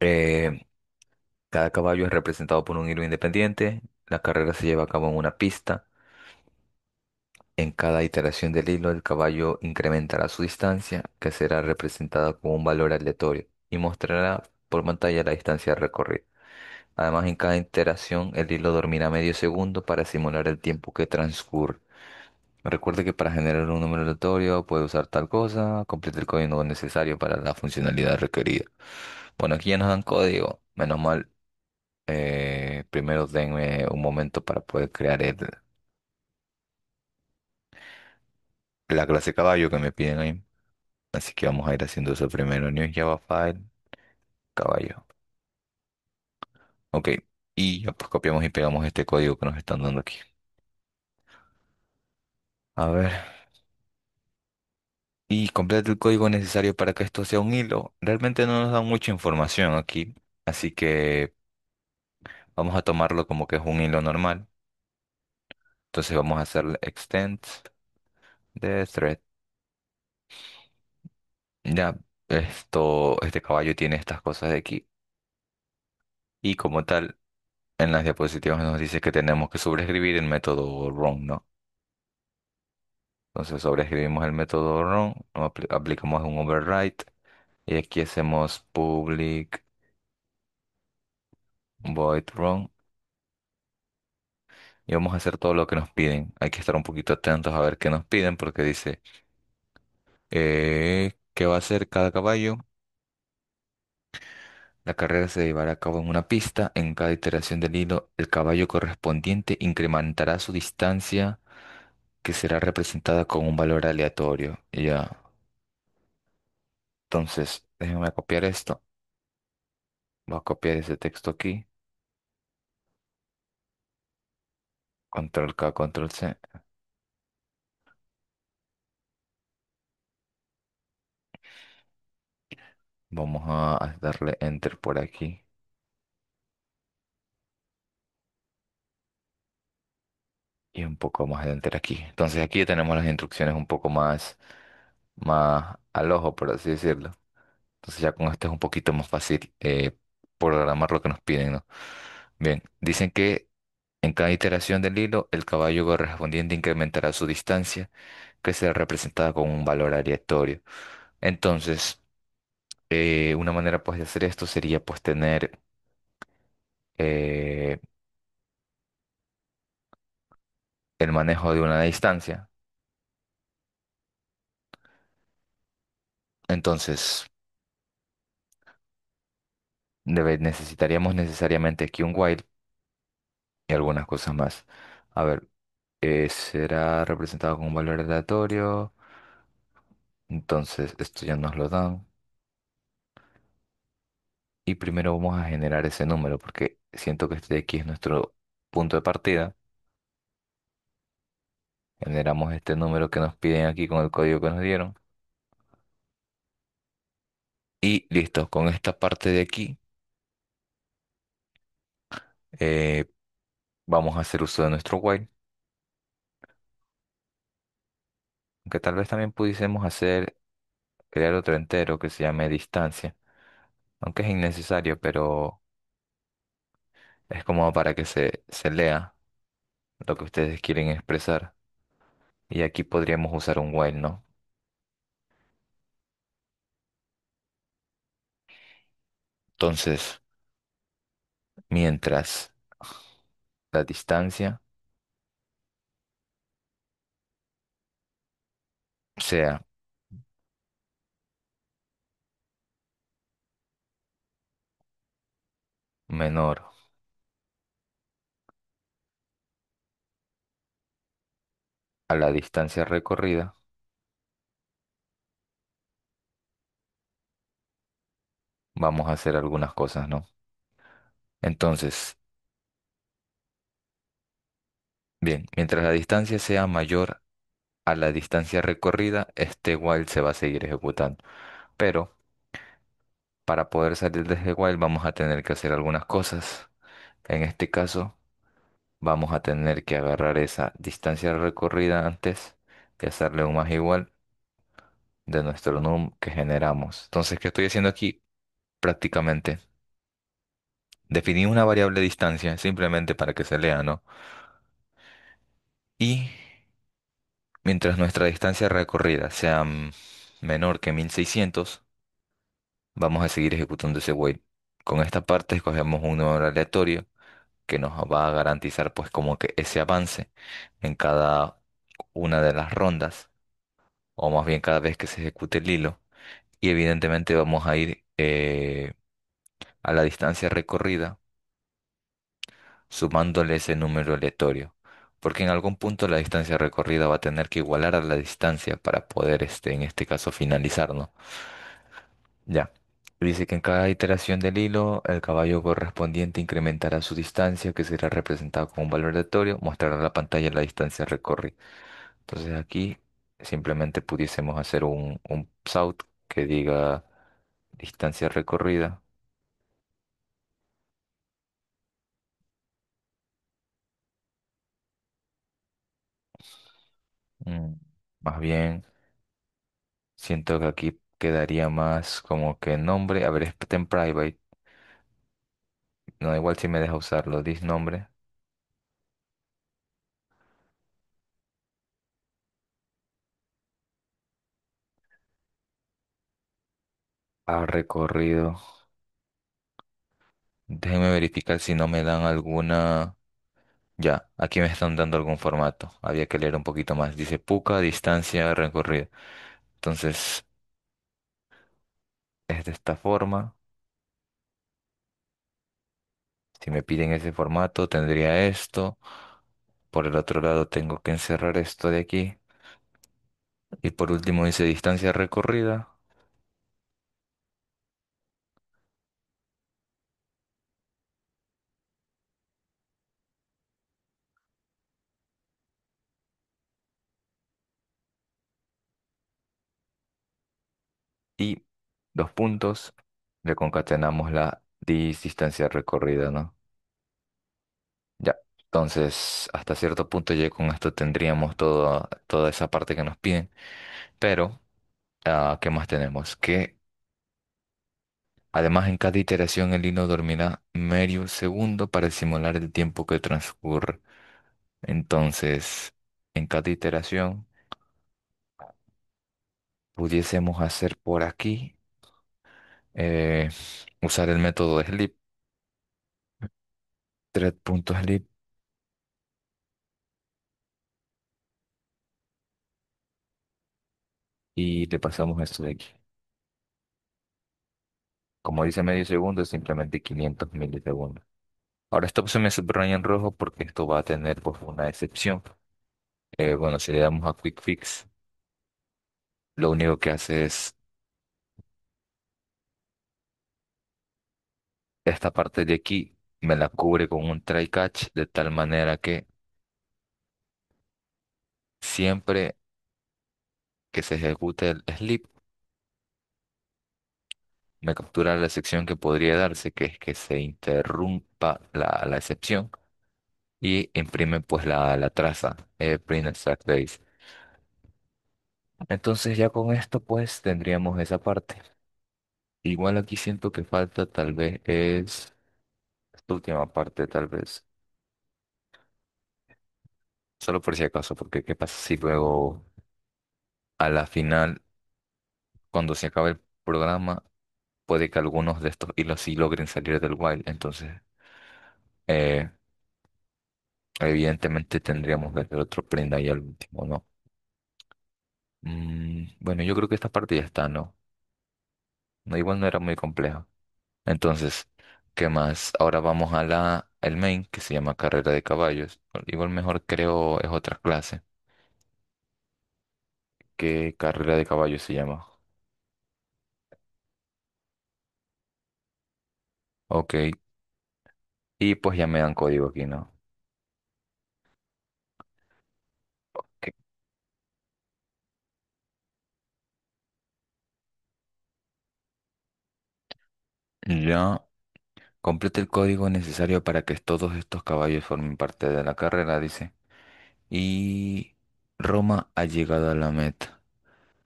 Eh, cada caballo es representado por un hilo independiente. La carrera se lleva a cabo en una pista. En cada iteración del hilo, el caballo incrementará su distancia, que será representada con un valor aleatorio, y mostrará por pantalla la distancia recorrida. Además, en cada iteración, el hilo dormirá medio segundo para simular el tiempo que transcurre. Recuerde que para generar un número aleatorio puede usar tal cosa, complete el código necesario para la funcionalidad requerida. Bueno, aquí ya nos dan código, menos mal. Primero denme un momento para poder crear la clase caballo que me piden ahí. Así que vamos a ir haciendo eso primero. New Java File, caballo. Ok, y ya pues copiamos y pegamos este código que nos están dando aquí. A ver, y completa el código necesario para que esto sea un hilo. Realmente no nos dan mucha información aquí, así que vamos a tomarlo como que es un hilo normal. Entonces vamos a hacerle extend de thread. Ya, este caballo tiene estas cosas de aquí. Y como tal, en las diapositivas nos dice que tenemos que sobreescribir el método run, ¿no? Entonces sobreescribimos el método run, aplicamos un override y aquí hacemos public void run y vamos a hacer todo lo que nos piden. Hay que estar un poquito atentos a ver qué nos piden porque dice qué va a hacer cada caballo. La carrera se llevará a cabo en una pista. En cada iteración del hilo, el caballo correspondiente incrementará su distancia que será representada con un valor aleatorio. Y ya. Entonces, déjenme copiar esto. Voy a copiar ese texto aquí. Control K, Control C. Vamos a darle Enter por aquí. Y un poco más de Enter aquí. Entonces aquí tenemos las instrucciones un poco más al ojo, por así decirlo. Entonces ya con esto es un poquito más fácil programar lo que nos piden, ¿no? Bien, dicen que en cada iteración del hilo, el caballo correspondiente incrementará su distancia, que será representada con un valor aleatorio. Entonces, una manera pues de hacer esto sería pues tener eh, el manejo de una distancia. Entonces, necesitaríamos necesariamente aquí un while y algunas cosas más. A ver, será representado con un valor aleatorio. Entonces, esto ya nos lo dan. Y primero vamos a generar ese número porque siento que este de aquí es nuestro punto de partida. Generamos este número que nos piden aquí con el código que nos dieron. Y listo, con esta parte de aquí eh, vamos a hacer uso de nuestro while. Aunque tal vez también pudiésemos crear otro entero que se llame distancia. Aunque es innecesario, pero es como para que se lea lo que ustedes quieren expresar. Y aquí podríamos usar un while, ¿no? Entonces, mientras la distancia sea menor a la distancia recorrida, vamos a hacer algunas cosas, ¿no? Entonces, bien, mientras la distancia sea mayor a la distancia recorrida, este while se va a seguir ejecutando. Pero para poder salir de este while vamos a tener que hacer algunas cosas. En este caso, vamos a tener que agarrar esa distancia recorrida antes y hacerle un más igual de nuestro num que generamos. Entonces, ¿qué estoy haciendo aquí? Prácticamente definí una variable distancia simplemente para que se lea, ¿no? Y mientras nuestra distancia recorrida sea menor que 1600, vamos a seguir ejecutando ese while. Con esta parte escogemos un número aleatorio que nos va a garantizar pues como que ese avance en cada una de las rondas, o más bien cada vez que se ejecute el hilo. Y evidentemente vamos a ir a la distancia recorrida sumándole ese número aleatorio. Porque en algún punto la distancia recorrida va a tener que igualar a la distancia para poder, en este caso, finalizar, ¿no? Ya. Dice que en cada iteración del hilo, el caballo correspondiente incrementará su distancia, que será representado con un valor aleatorio, mostrará en la pantalla la distancia recorrida. Entonces aquí simplemente pudiésemos hacer un south que diga distancia recorrida. Mm, Más bien, siento que aquí quedaría más como que nombre. A ver, está en private. No, igual si me deja usarlo. Dis nombre a recorrido. Déjenme verificar si no me dan alguna. Ya, aquí me están dando algún formato. Había que leer un poquito más. Dice Puca, distancia, recorrido. Entonces, es de esta forma. Si me piden ese formato, tendría esto. Por el otro lado, tengo que encerrar esto de aquí. Y por último, dice distancia recorrida. Y dos puntos. Le concatenamos la distancia recorrida, ¿no? Ya. Entonces, hasta cierto punto ya con esto tendríamos toda esa parte que nos piden. Pero, ¿qué más tenemos? Que además en cada iteración el hilo dormirá medio segundo para simular el tiempo que transcurre. Entonces, en cada iteración pudiésemos hacer por aquí, eh, usar el método de sleep, thread.sleep, y le pasamos esto de aquí. Como dice medio segundo, es simplemente 500 milisegundos. Ahora esto se me subraya en rojo porque esto va a tener pues una excepción. Bueno, si le damos a Quick Fix, lo único que hace es esta parte de aquí, me la cubre con un try catch de tal manera que siempre que se ejecute el sleep, me captura la excepción que podría darse, que es que se interrumpa la excepción y imprime pues la traza, print extract base. Entonces ya con esto pues tendríamos esa parte. Igual aquí siento que falta tal vez es esta última parte tal vez, solo por si acaso, porque qué pasa si luego a la final, cuando se acabe el programa, puede que algunos de estos hilos sí logren salir del while, entonces eh, evidentemente tendríamos que hacer otro print ahí al último, ¿no? Bueno, yo creo que esta parte ya está, ¿no? No, igual no era muy compleja. Entonces, ¿qué más? Ahora vamos a el main, que se llama carrera de caballos. Igual mejor creo es otra clase. ¿Qué carrera de caballos se llama? Ok, y pues ya me dan código aquí, ¿no? Ok. Ya complete el código necesario para que todos estos caballos formen parte de la carrera, dice. Y Roma ha llegado a la meta.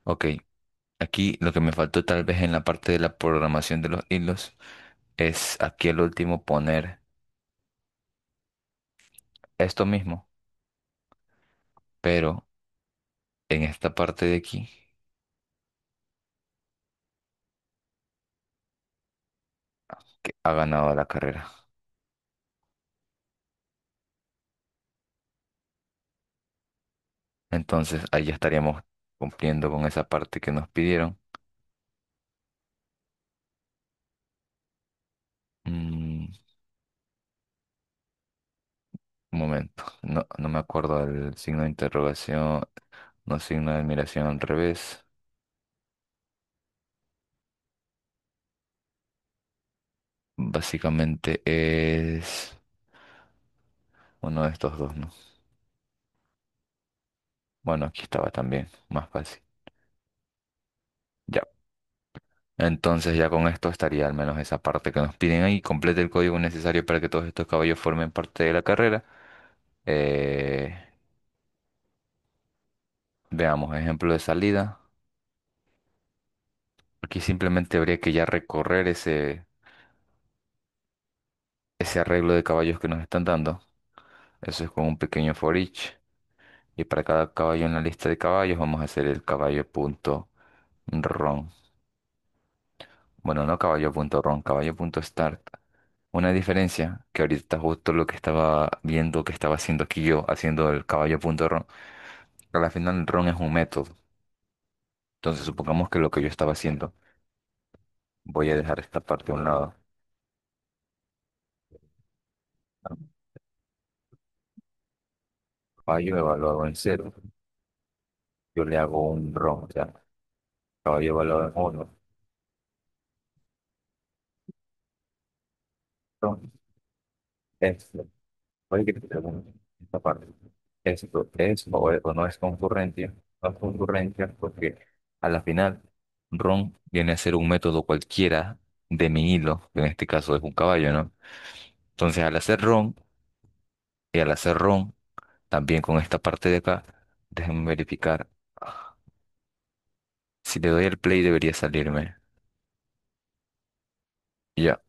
Ok, aquí lo que me faltó tal vez en la parte de la programación de los hilos es aquí al último poner esto mismo, pero en esta parte de aquí, que ha ganado la carrera. Entonces ahí ya estaríamos cumpliendo con esa parte que nos pidieron. Mm, un momento, no me acuerdo del signo de interrogación, no signo de admiración al revés. Básicamente es uno de estos dos, ¿no? Bueno, aquí estaba también, más fácil. Ya. Entonces ya con esto estaría al menos esa parte que nos piden ahí. Complete el código necesario para que todos estos caballos formen parte de la carrera. Eh, veamos, ejemplo de salida. Aquí simplemente habría que ya recorrer ese arreglo de caballos que nos están dando. Eso es con un pequeño for each. Y para cada caballo en la lista de caballos vamos a hacer el caballo punto run. Bueno, no caballo punto run, caballo punto start. Una diferencia que ahorita justo lo que estaba viendo que estaba haciendo aquí yo, haciendo el caballo punto run. Al final el run es un método. Entonces supongamos que lo que yo estaba haciendo, voy a dejar esta parte a un lado. Caballo evaluado en cero. Yo le hago un run, o sea, caballo evaluado en uno. Run. Esto. Oye, que te pregunto, esta parte. Esto es o no es concurrencia. No es concurrencia porque a la final run viene a ser un método cualquiera de mi hilo, que en este caso es un caballo, ¿no? Entonces al hacer run y al hacer run, también con esta parte de acá, déjenme verificar. Si le doy al play debería salirme. Ya.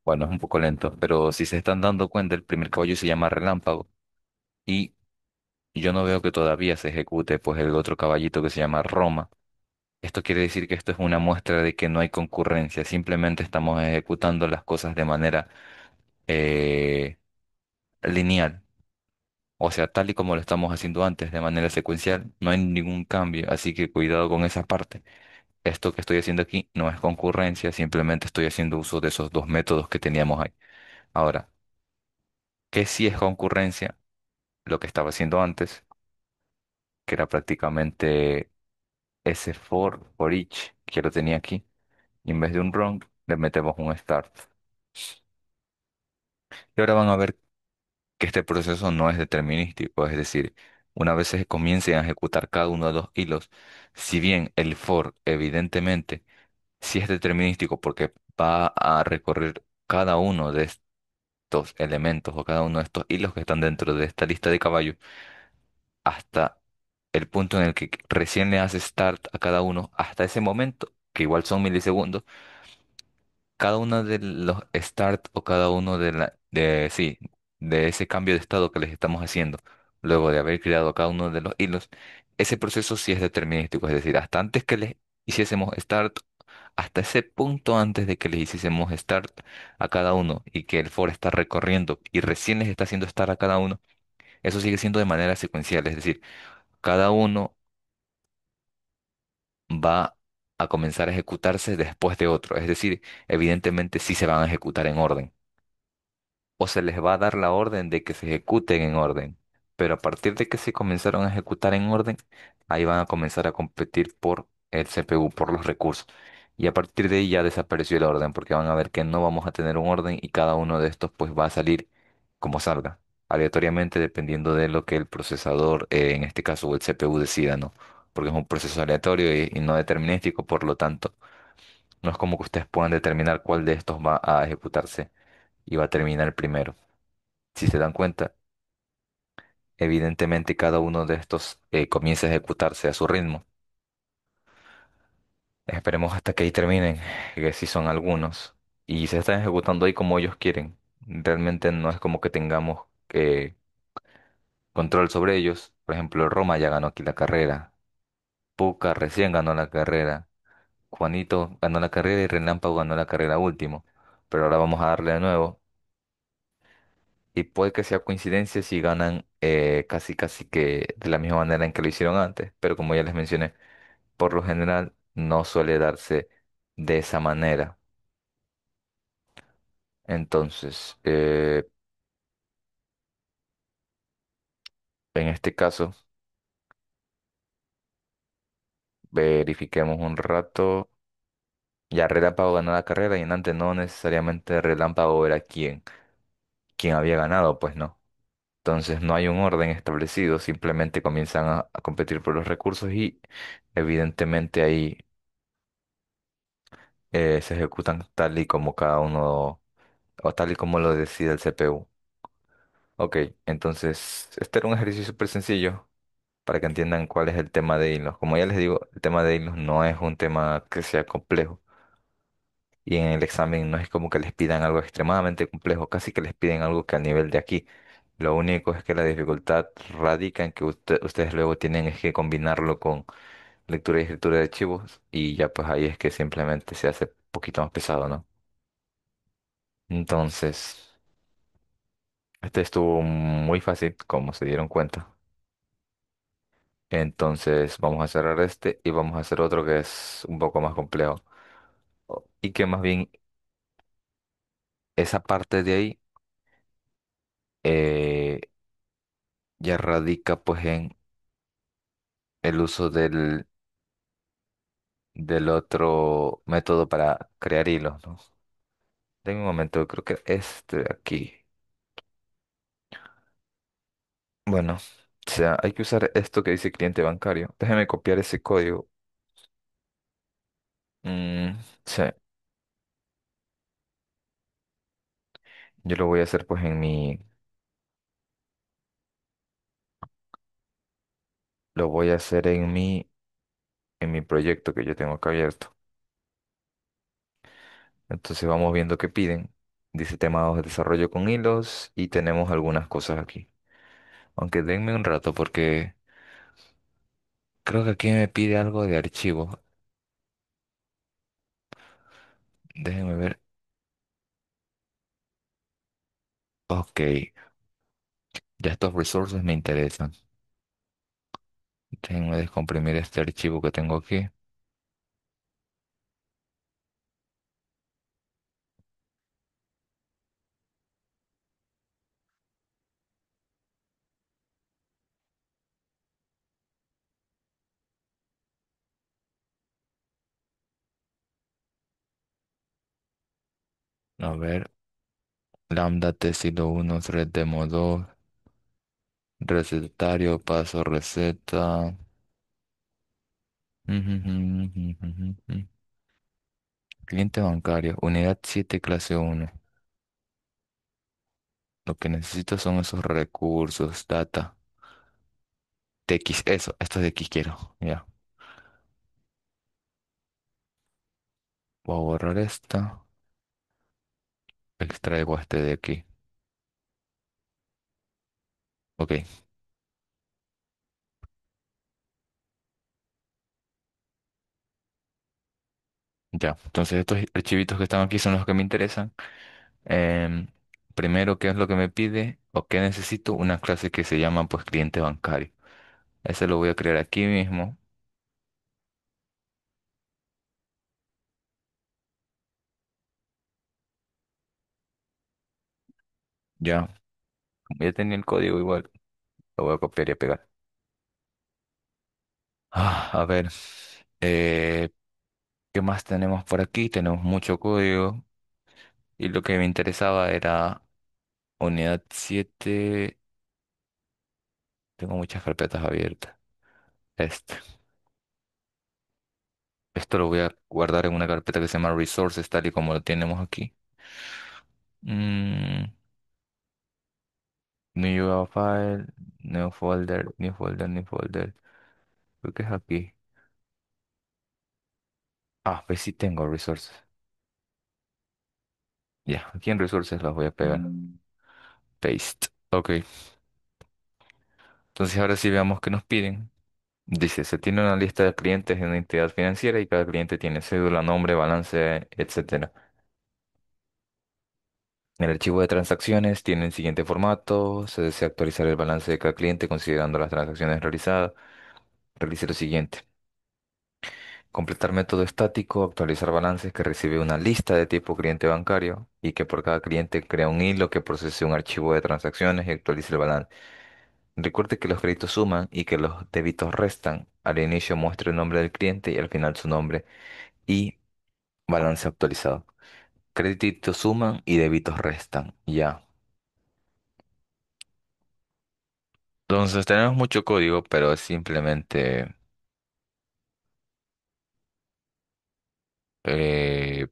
Bueno, es un poco lento, pero si se están dando cuenta, el primer caballo se llama Relámpago y yo no veo que todavía se ejecute pues el otro caballito que se llama Roma. Esto quiere decir que esto es una muestra de que no hay concurrencia, simplemente estamos ejecutando las cosas de manera eh, lineal, o sea, tal y como lo estamos haciendo antes, de manera secuencial, no hay ningún cambio, así que cuidado con esa parte. Esto que estoy haciendo aquí no es concurrencia, simplemente estoy haciendo uso de esos dos métodos que teníamos ahí. Ahora, ¿qué sí es concurrencia? Lo que estaba haciendo antes, que era prácticamente ese for each que lo tenía aquí, y en vez de un run, le metemos un start. Y ahora van a ver que este proceso no es determinístico, es decir, una vez se comiencen a ejecutar cada uno de los hilos, si bien el for evidentemente sí es determinístico porque va a recorrer cada uno de estos elementos o cada uno de estos hilos que están dentro de esta lista de caballos hasta el punto en el que recién le hace start a cada uno, hasta ese momento, que igual son milisegundos, cada uno de los start o cada uno sí, de ese cambio de estado que les estamos haciendo, luego de haber creado cada uno de los hilos, ese proceso sí es determinístico, es decir, hasta antes que les hiciésemos start, hasta ese punto antes de que les hiciésemos start a cada uno y que el for está recorriendo y recién les está haciendo start a cada uno, eso sigue siendo de manera secuencial, es decir, cada uno va a comenzar a ejecutarse después de otro, es decir, evidentemente sí se van a ejecutar en orden o se les va a dar la orden de que se ejecuten en orden. Pero a partir de que se comenzaron a ejecutar en orden, ahí van a comenzar a competir por el CPU, por los recursos. Y a partir de ahí ya desapareció el orden, porque van a ver que no vamos a tener un orden y cada uno de estos pues va a salir como salga, aleatoriamente dependiendo de lo que el procesador, en este caso el CPU decida, ¿no? Porque es un proceso aleatorio y no determinístico, por lo tanto, no es como que ustedes puedan determinar cuál de estos va a ejecutarse y va a terminar primero. Si se dan cuenta, evidentemente cada uno de estos comienza a ejecutarse a su ritmo. Esperemos hasta que ahí terminen, que si son algunos. Y se están ejecutando ahí como ellos quieren. Realmente no es como que tengamos control sobre ellos. Por ejemplo, Roma ya ganó aquí la carrera. Puka recién ganó la carrera. Juanito ganó la carrera y Relámpago ganó la carrera último. Pero ahora vamos a darle de nuevo. Y puede que sea coincidencia si ganan casi casi que de la misma manera en que lo hicieron antes, pero como ya les mencioné, por lo general no suele darse de esa manera. Entonces, en este caso, verifiquemos un rato. Ya Relámpago ganó la carrera y en antes no necesariamente Relámpago era quien había ganado, pues no. Entonces no hay un orden establecido, simplemente comienzan a competir por los recursos y evidentemente ahí se ejecutan tal y como cada uno o tal y como lo decide el CPU. Ok, entonces este era un ejercicio súper sencillo para que entiendan cuál es el tema de hilos. Como ya les digo, el tema de hilos no es un tema que sea complejo y en el examen no es como que les pidan algo extremadamente complejo, casi que les piden algo que al nivel de aquí. Lo único es que la dificultad radica en que ustedes luego tienen es que combinarlo con lectura y escritura de archivos y ya pues ahí es que simplemente se hace un poquito más pesado, ¿no? Entonces, este estuvo muy fácil, como se dieron cuenta. Entonces, vamos a cerrar este y vamos a hacer otro que es un poco más complejo. Y que más bien esa parte de ahí eh, ya radica pues en el uso del otro método para crear hilos, ¿no? Denme un momento, creo que este de aquí. Bueno, o sea, hay que usar esto que dice cliente bancario. Déjeme copiar ese código. Sí, yo lo voy a hacer pues lo voy a hacer en mi proyecto que yo tengo acá abierto. Entonces vamos viendo qué piden. Dice tema de desarrollo con hilos y tenemos algunas cosas aquí. Aunque denme un rato porque creo que aquí me pide algo de archivo. Déjenme ver. Ok, ya estos resources me interesan. Déjenme descomprimir este archivo que tengo aquí. A ver, lambda testilo 1, thread demo 2, recetario, paso receta. Cliente bancario, unidad 7 clase 1. Lo que necesito son esos recursos, data. TX, eso, esto de aquí quiero. Ya. Voy a borrar esta. Extraigo este de aquí. Ok, ya. Entonces estos archivitos que están aquí son los que me interesan. Em, Primero, ¿qué es lo que me pide o qué necesito? Una clase que se llama pues cliente bancario. Ese lo voy a crear aquí mismo. Ya. Como ya tenía el código igual, lo voy a copiar y a pegar. A ver. eh, ¿Qué más tenemos por aquí? Tenemos mucho código. Y lo que me interesaba era unidad 7. Tengo muchas carpetas abiertas. Este. Esto lo voy a guardar en una carpeta que se llama Resources, tal y como lo tenemos aquí. Mm, New URL file, new folder, new folder, new folder. Creo que es aquí. Pues sí tengo Resources. Ya, aquí en Resources las voy a pegar. Paste. Ok. Entonces ahora sí veamos qué nos piden. Dice, se tiene una lista de clientes en una entidad financiera y cada cliente tiene cédula, nombre, balance, etcétera. El archivo de transacciones tiene el siguiente formato. Se desea actualizar el balance de cada cliente considerando las transacciones realizadas. Realice lo siguiente. Completar método estático, actualizar balances que recibe una lista de tipo cliente bancario y que por cada cliente crea un hilo que procese un archivo de transacciones y actualice el balance. Recuerde que los créditos suman y que los débitos restan. Al inicio muestre el nombre del cliente y al final su nombre y balance actualizado. Créditos suman y débitos restan. Ya. Entonces tenemos mucho código, pero es simplemente, eh,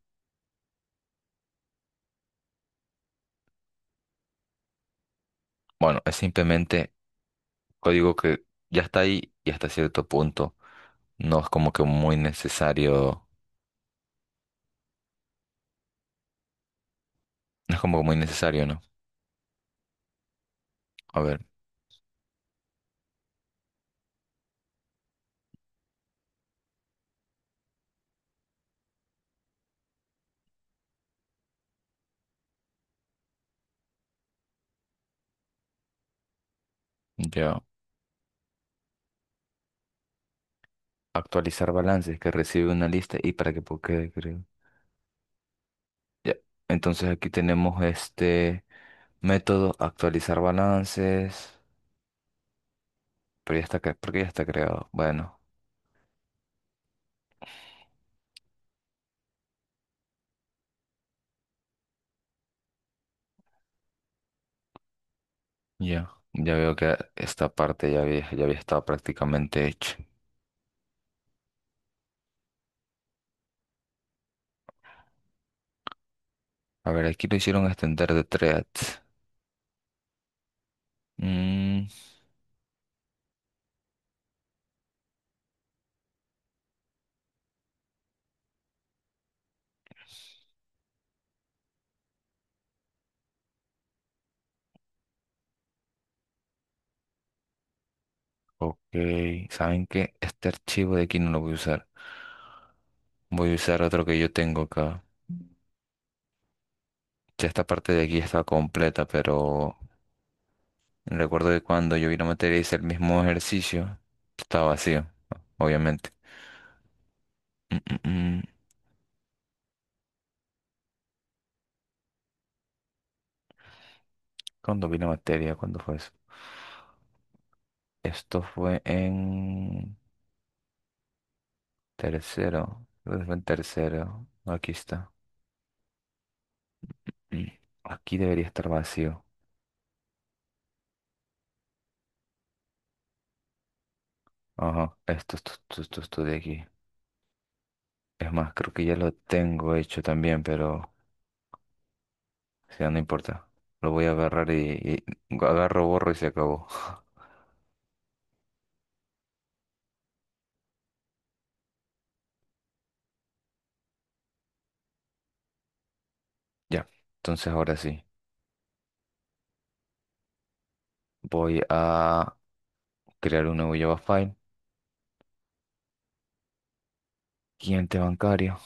bueno, es simplemente código que ya está ahí y hasta cierto punto no es como que muy necesario, no es como que muy necesario, ¿no? A ver, ya. Actualizar balances que recibe una lista y para que quede, creo. Ya. Entonces aquí tenemos este método, actualizar balances, pero ya está, porque ya está creado. Bueno, ya veo que esta parte ya había estado prácticamente hecha. A ver, aquí lo hicieron extender de threads. Mm, ok, ¿saben qué? Este archivo de aquí no lo voy a usar. Voy a usar otro que yo tengo acá. Ya esta parte de aquí está completa, pero recuerdo que cuando yo vine a meter y hice el mismo ejercicio, estaba vacío, obviamente. Mm, mm, mm. ¿Cuándo vino materia? ¿Cuándo fue eso? Esto fue en tercero. Creo que fue en tercero. Aquí está. Mm. Aquí debería estar vacío. Ajá, esto de aquí. Es más, creo que ya lo tengo hecho también, pero si no importa. Lo voy a agarrar y agarro, borro y se acabó. Ya, entonces ahora sí. Voy a crear un nuevo Java file. Cliente bancario.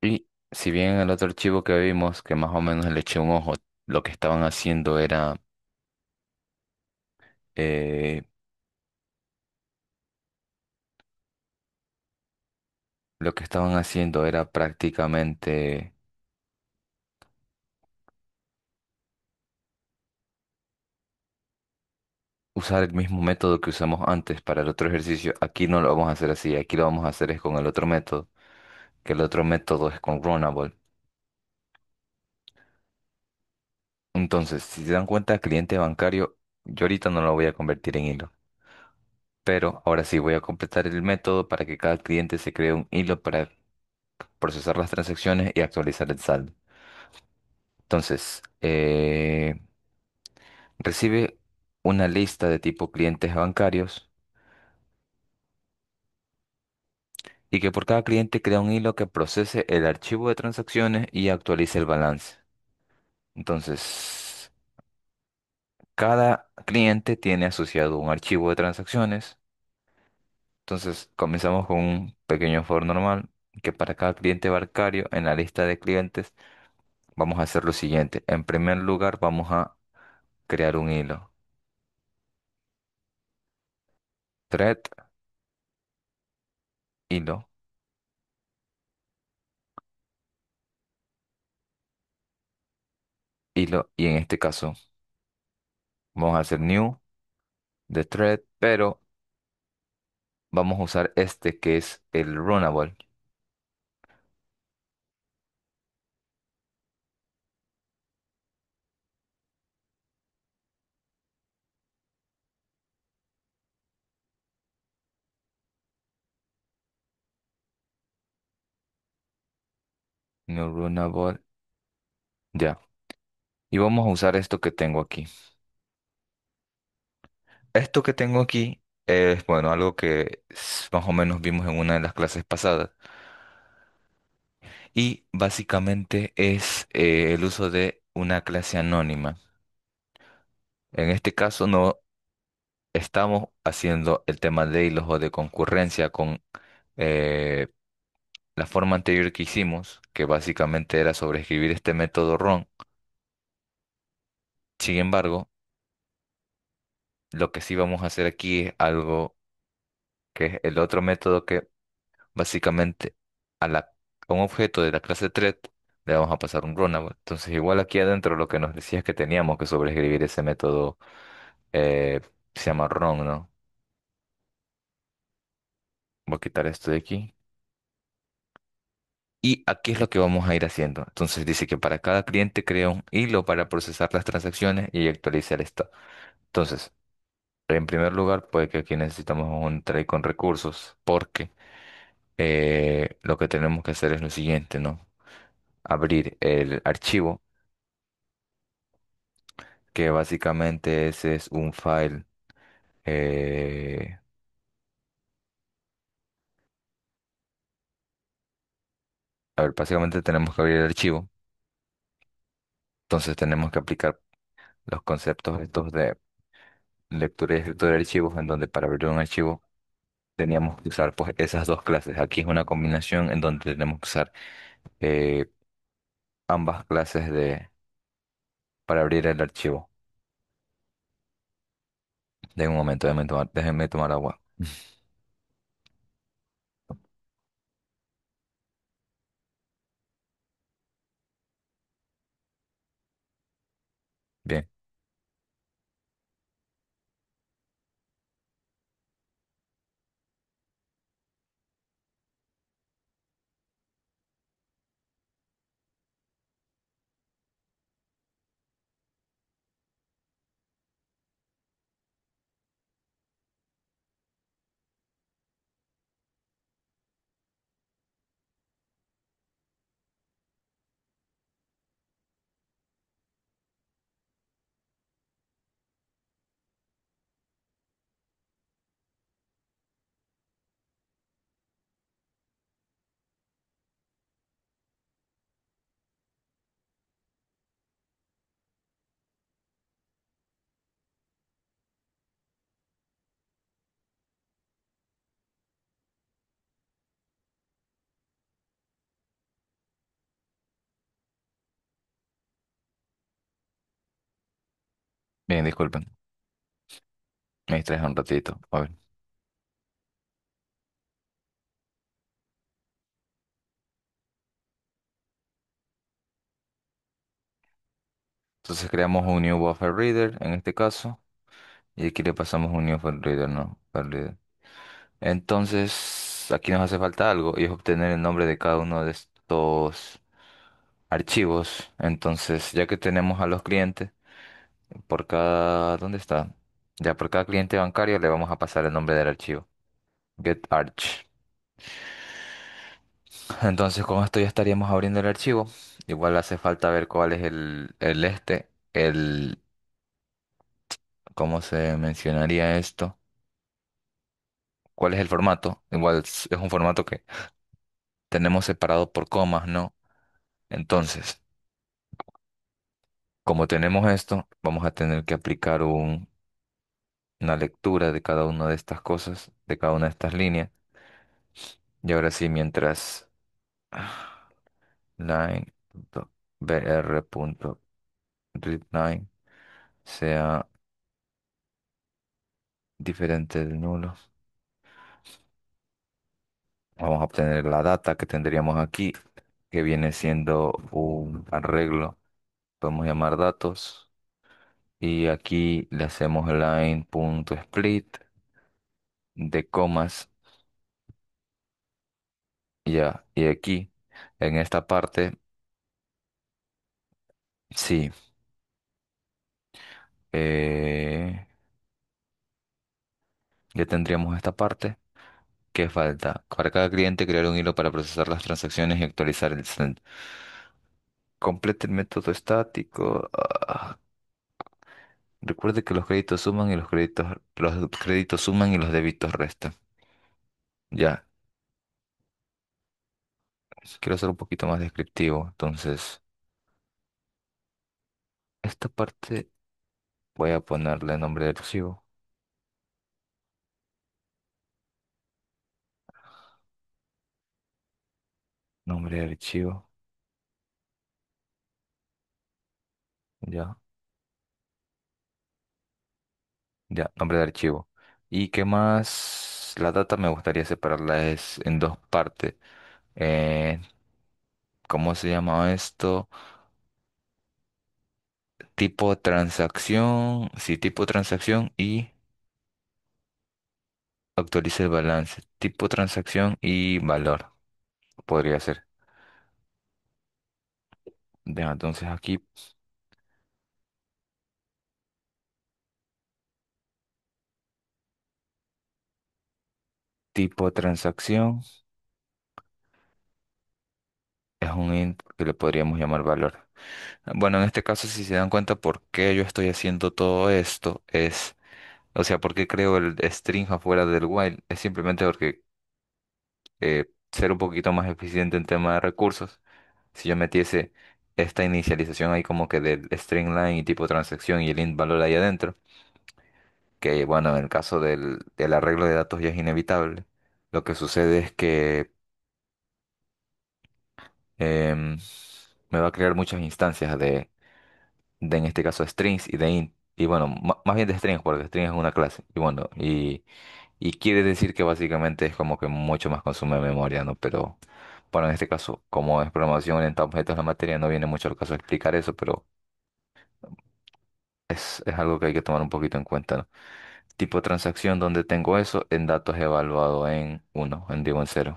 Y si bien en el otro archivo que vimos, que más o menos le eché un ojo, lo que estaban haciendo era, eh, lo que estaban haciendo era prácticamente usar el mismo método que usamos antes para el otro ejercicio. Aquí no lo vamos a hacer así, aquí lo vamos a hacer es con el otro método, que el otro método es con Runnable. Entonces, si se dan cuenta, cliente bancario, yo ahorita no lo voy a convertir en hilo. Pero ahora sí voy a completar el método para que cada cliente se cree un hilo para procesar las transacciones y actualizar el saldo. Entonces, recibe una lista de tipo clientes bancarios y que por cada cliente crea un hilo que procese el archivo de transacciones y actualice el balance. Entonces, cada cliente tiene asociado un archivo de transacciones Entonces, comenzamos con un pequeño for normal, que para cada cliente bancario en la lista de clientes vamos a hacer lo siguiente. En primer lugar, vamos a crear un hilo. Thread, hilo, hilo, y en este caso vamos a hacer new de thread, pero vamos a usar este que es el runnable. New runnable, ya. Y vamos a usar esto que tengo aquí. Esto que tengo aquí es, bueno, algo que más o menos vimos en una de las clases pasadas. Y básicamente es el uso de una clase anónima. En este caso no estamos haciendo el tema de hilos o de concurrencia con eh, la forma anterior que hicimos, que básicamente era sobreescribir este método RON. Sin embargo, lo que sí vamos a hacer aquí es algo que es el otro método que básicamente a a un objeto de la clase thread le vamos a pasar un runnable. Entonces, igual aquí adentro lo que nos decía es que teníamos que sobreescribir ese método, eh, se llama run, ¿no? Voy a quitar esto de aquí. Y aquí es lo que vamos a ir haciendo. Entonces dice que para cada cliente crea un hilo para procesar las transacciones y actualizar esto. Entonces, en primer lugar, puede que aquí necesitamos un tray con recursos, porque lo que tenemos que hacer es lo siguiente, ¿no? Abrir el archivo, que básicamente ese es un file. eh, a ver, básicamente tenemos que abrir el archivo. Entonces tenemos que aplicar los conceptos estos de lectura y escritura de archivos, en donde para abrir un archivo teníamos que usar pues esas dos clases. Aquí es una combinación en donde tenemos que usar eh, ambas clases para abrir el archivo. De un momento, déjenme tomar agua. Bien, bien, disculpen. Me distraje un ratito. A ver. Entonces creamos un new buffer reader en este caso. Y aquí le pasamos un new buffer reader, ¿no? Buffer reader. Entonces, aquí nos hace falta algo y es obtener el nombre de cada uno de estos archivos. Entonces, ya que tenemos a los clientes, por cada, ¿dónde está? Ya por cada cliente bancario le vamos a pasar el nombre del archivo. GetArch. Entonces, con esto ya estaríamos abriendo el archivo. Igual hace falta ver cuál es ¿cómo se mencionaría esto? ¿Cuál es el formato? Igual es un formato que tenemos separado por comas, ¿no? Entonces, como tenemos esto, vamos a tener que aplicar un una lectura de cada una de estas cosas, de cada una de estas líneas. Y ahora sí, mientras line.br.readline sea diferente del nulo, vamos a obtener la data que tendríamos aquí, que viene siendo un arreglo. Podemos llamar datos. Y aquí le hacemos line.split de comas. Ya, y aquí, en esta parte, sí, eh, ya tendríamos esta parte. ¿Qué falta? Para cada cliente crear un hilo para procesar las transacciones y actualizar el send. Complete el método estático. Recuerde que los créditos suman y los créditos suman y los débitos restan. Ya, quiero ser un poquito más descriptivo. Entonces, esta parte voy a ponerle nombre de archivo. Nombre de archivo. Ya, ya, nombre de archivo. ¿Y qué más? La data me gustaría separarla es en dos partes. Eh, ¿Cómo se llama esto? Tipo transacción, sí, tipo transacción y actualiza el balance. Tipo transacción y valor, podría ser. Ya, entonces aquí, tipo transacción es un int que le podríamos llamar valor. Bueno, en este caso, si se dan cuenta por qué yo estoy haciendo todo esto, es, o sea, por qué creo el string afuera del while, es simplemente porque ser un poquito más eficiente en tema de recursos. Si yo metiese esta inicialización ahí como que del string line y tipo transacción y el int valor ahí adentro, que bueno, en el caso del arreglo de datos ya es inevitable. Lo que sucede es que em, me va a crear muchas instancias de en este caso strings y de int. Y bueno, más bien de strings, porque string es una clase. Y bueno, y quiere decir que básicamente es como que mucho más consume memoria, ¿no? Pero bueno, en este caso, como es programación orientada a objetos, la materia no viene mucho al caso explicar eso, pero es algo que hay que tomar un poquito en cuenta, ¿no? Tipo de transacción donde tengo eso en datos evaluado en uno, en digo en cero.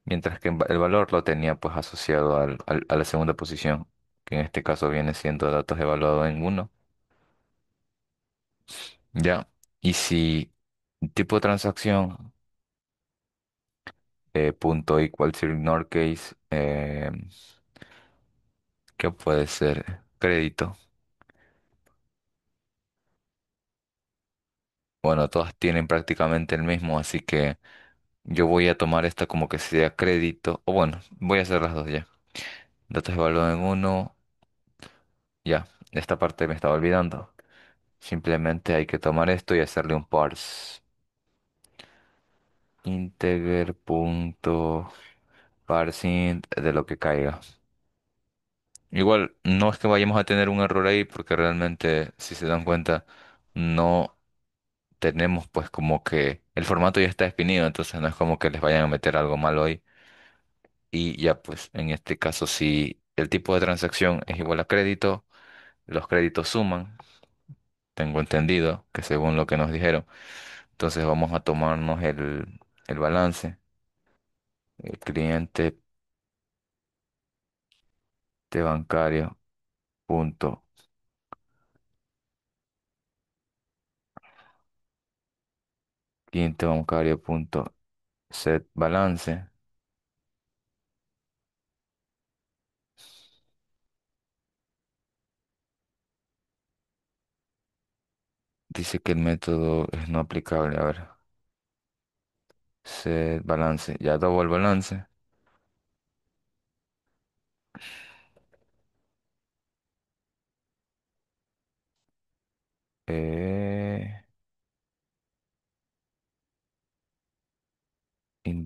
Mientras que el valor lo tenía pues asociado a la segunda posición, que en este caso viene siendo datos evaluado en uno. Ya. Y si tipo de transacción punto equal to ignore case, ¿qué puede ser? Crédito. Bueno, todas tienen prácticamente el mismo, así que yo voy a tomar esta como que sea crédito. O bueno, voy a hacer las dos ya. Datos evaluados en uno. Ya, esta parte me estaba olvidando. Simplemente hay que tomar esto y hacerle un parse. Integer punto parsing de lo que caiga. Igual, no es que vayamos a tener un error ahí, porque realmente, si se dan cuenta, no tenemos pues como que el formato ya está definido, entonces no es como que les vayan a meter algo malo ahí. Y ya pues, en este caso, si el tipo de transacción es igual a crédito, los créditos suman, tengo entendido que según lo que nos dijeron, entonces vamos a tomarnos el balance, el de bancario punto, cliente bancario punto set balance. Dice que el método es no aplicable. A ver, set balance, ya double balance.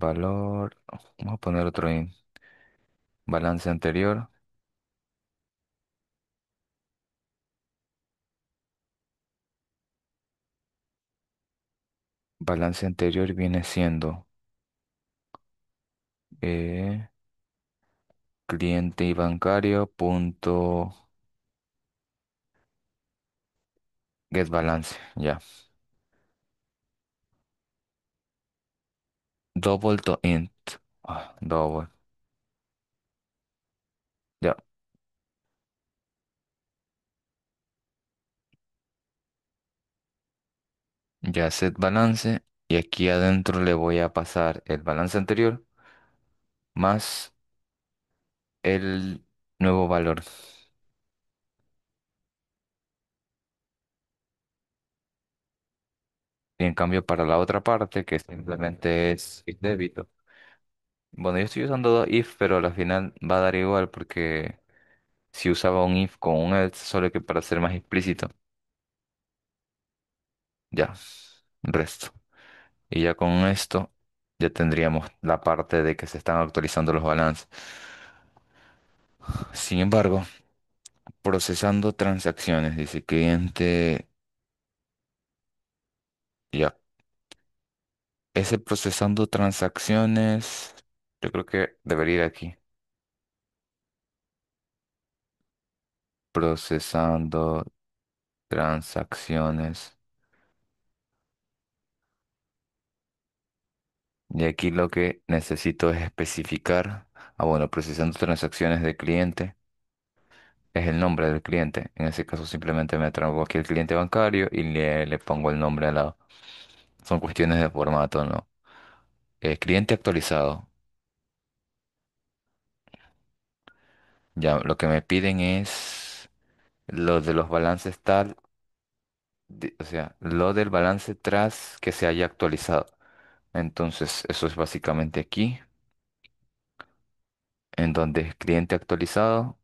valor, vamos a poner otro balance anterior. Balance anterior viene siendo eh, cliente y bancario punto get balance, ya. Double to int. Double. Ya. Ya set balance. Y aquí adentro le voy a pasar el balance anterior más el nuevo valor. Y en cambio para la otra parte, que simplemente es if débito. Bueno, yo estoy usando dos if, pero al final va a dar igual porque si usaba un if con un else, solo que para ser más explícito, ya, resto. Y ya con esto, ya tendríamos la parte de que se están actualizando los balances. Sin embargo, procesando transacciones, dice cliente, ya. Ese procesando transacciones, yo creo que debería ir aquí. Procesando transacciones. Y aquí lo que necesito es especificar, bueno, procesando transacciones de cliente es el nombre del cliente. En ese caso simplemente me traigo aquí el cliente bancario y le pongo el nombre al lado. Son cuestiones de formato, ¿no? Cliente actualizado. Ya, lo que me piden es lo de los balances tal, o sea, lo del balance tras que se haya actualizado. Entonces, eso es básicamente aquí, en donde es cliente actualizado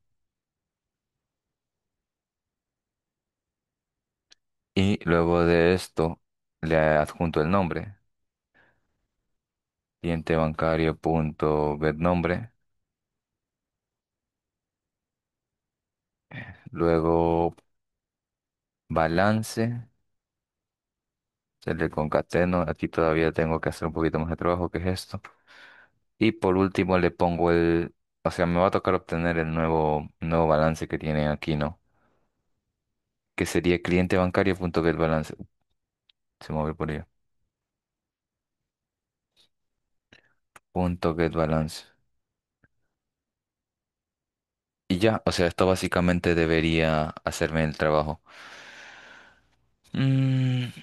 y luego de esto le adjunto el nombre, cliente bancario punto get nombre, luego balance, se le concateno, aquí todavía tengo que hacer un poquito más de trabajo que es esto. Y por último le pongo o sea, me va a tocar obtener el nuevo balance que tienen aquí, ¿no? Que sería cliente bancario punto get balance. Se mueve por ahí. Punto get balance. Y ya, o sea, esto básicamente debería hacerme el trabajo.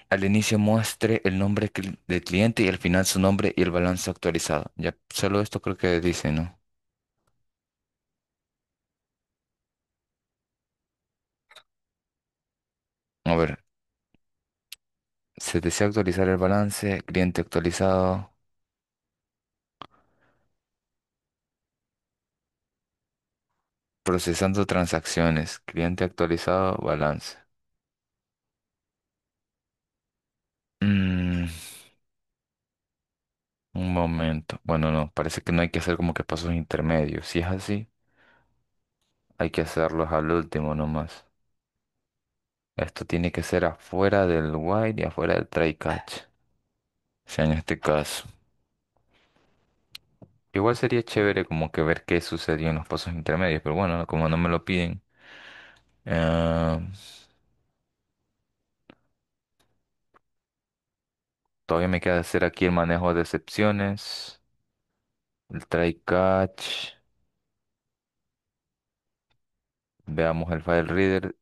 Al inicio muestre el nombre del cliente y al final su nombre y el balance actualizado. Ya, solo esto creo que dice, ¿no? A ver, se desea actualizar el balance, cliente actualizado, procesando transacciones, cliente actualizado, balance. Mm, un momento. Bueno, no, parece que no hay que hacer como que pasos intermedios. Si es así, hay que hacerlos al último nomás. Esto tiene que ser afuera del while y afuera del try catch. O sea, en este caso. Igual sería chévere como que ver qué sucedió en los pasos intermedios, pero bueno, como no me lo piden. eh, Todavía me queda hacer aquí el manejo de excepciones, el try catch. Veamos el file reader.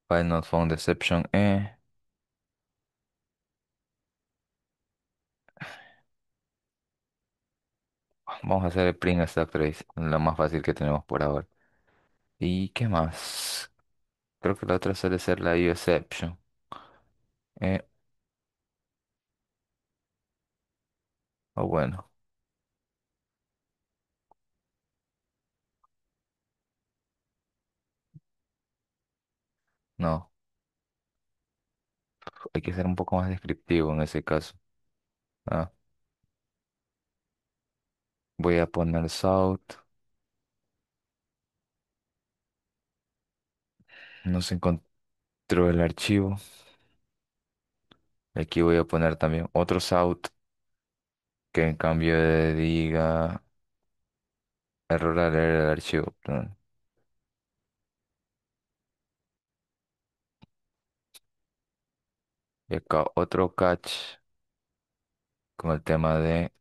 File not found exception. Vamos a hacer el print stack trace, lo más fácil que tenemos por ahora. ¿Y qué más? Creo que la otra suele ser la exception. Eh, o bueno, no, hay que ser un poco más descriptivo en ese caso. Ah, voy a poner South, no se encontró el archivo. Aquí voy a poner también otro South que en cambio diga error al leer el archivo. Perdón. Y acá otro catch con el tema de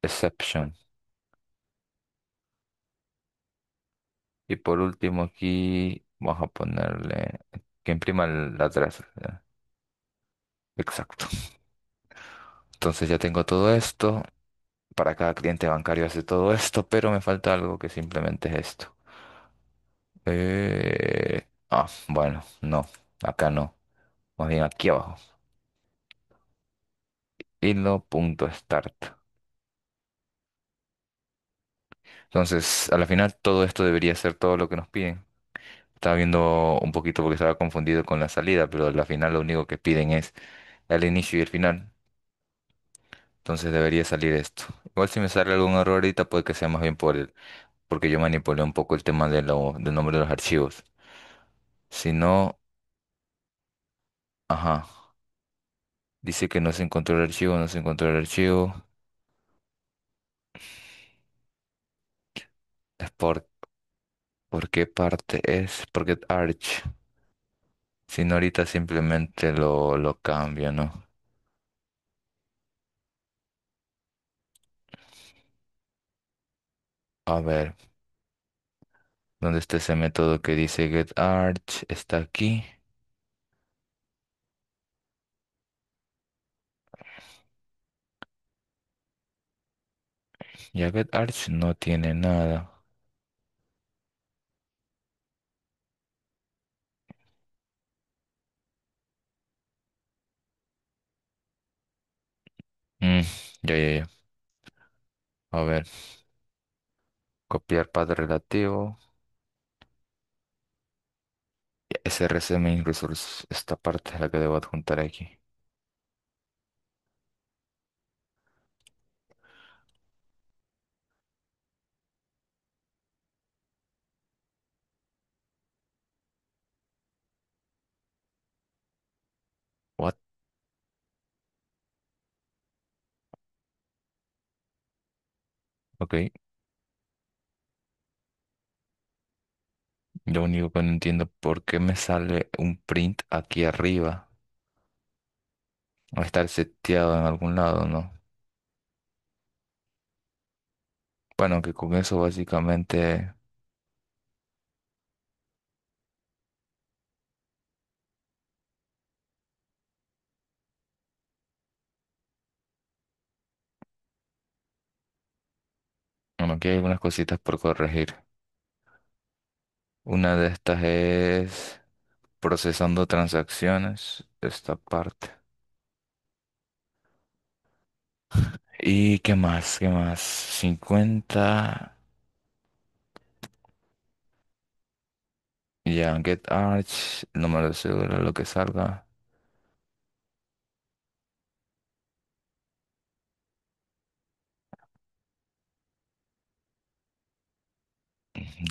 exception. Y por último aquí vamos a ponerle que imprima la address. ¿Ya? Exacto. Entonces ya tengo todo esto. Para cada cliente bancario hace todo esto, pero me falta algo que simplemente es esto. Bueno, no, acá no. Más bien aquí abajo. Hilo.start. Entonces, a la final todo esto debería ser todo lo que nos piden. Estaba viendo un poquito porque estaba confundido con la salida, pero a la final lo único que piden es el inicio y el final. Entonces debería salir esto. Igual si me sale algún error ahorita puede que sea más bien porque yo manipulé un poco el tema del nombre de los archivos. Si no, ajá. Dice que no se encontró el archivo, no se encontró el archivo. Es ¿por qué parte es? Porque Arch. Si no, ahorita simplemente lo cambio, ¿no? A ver, ¿dónde está ese método que dice getArch? Está aquí. Ya getArch no tiene nada. Mm, ya. A ver, copiar path relativo. SRC main resource. Esta parte es la que debo adjuntar aquí. What? Ok. Lo único que no entiendo por qué me sale un print aquí arriba. Va a estar seteado en algún lado, ¿no? Bueno, que con eso básicamente, bueno, aquí hay algunas cositas por corregir. Una de estas es procesando transacciones, esta parte. ¿Y qué más? ¿Qué más? 50. Ya, get arch, número de cédula, lo que salga.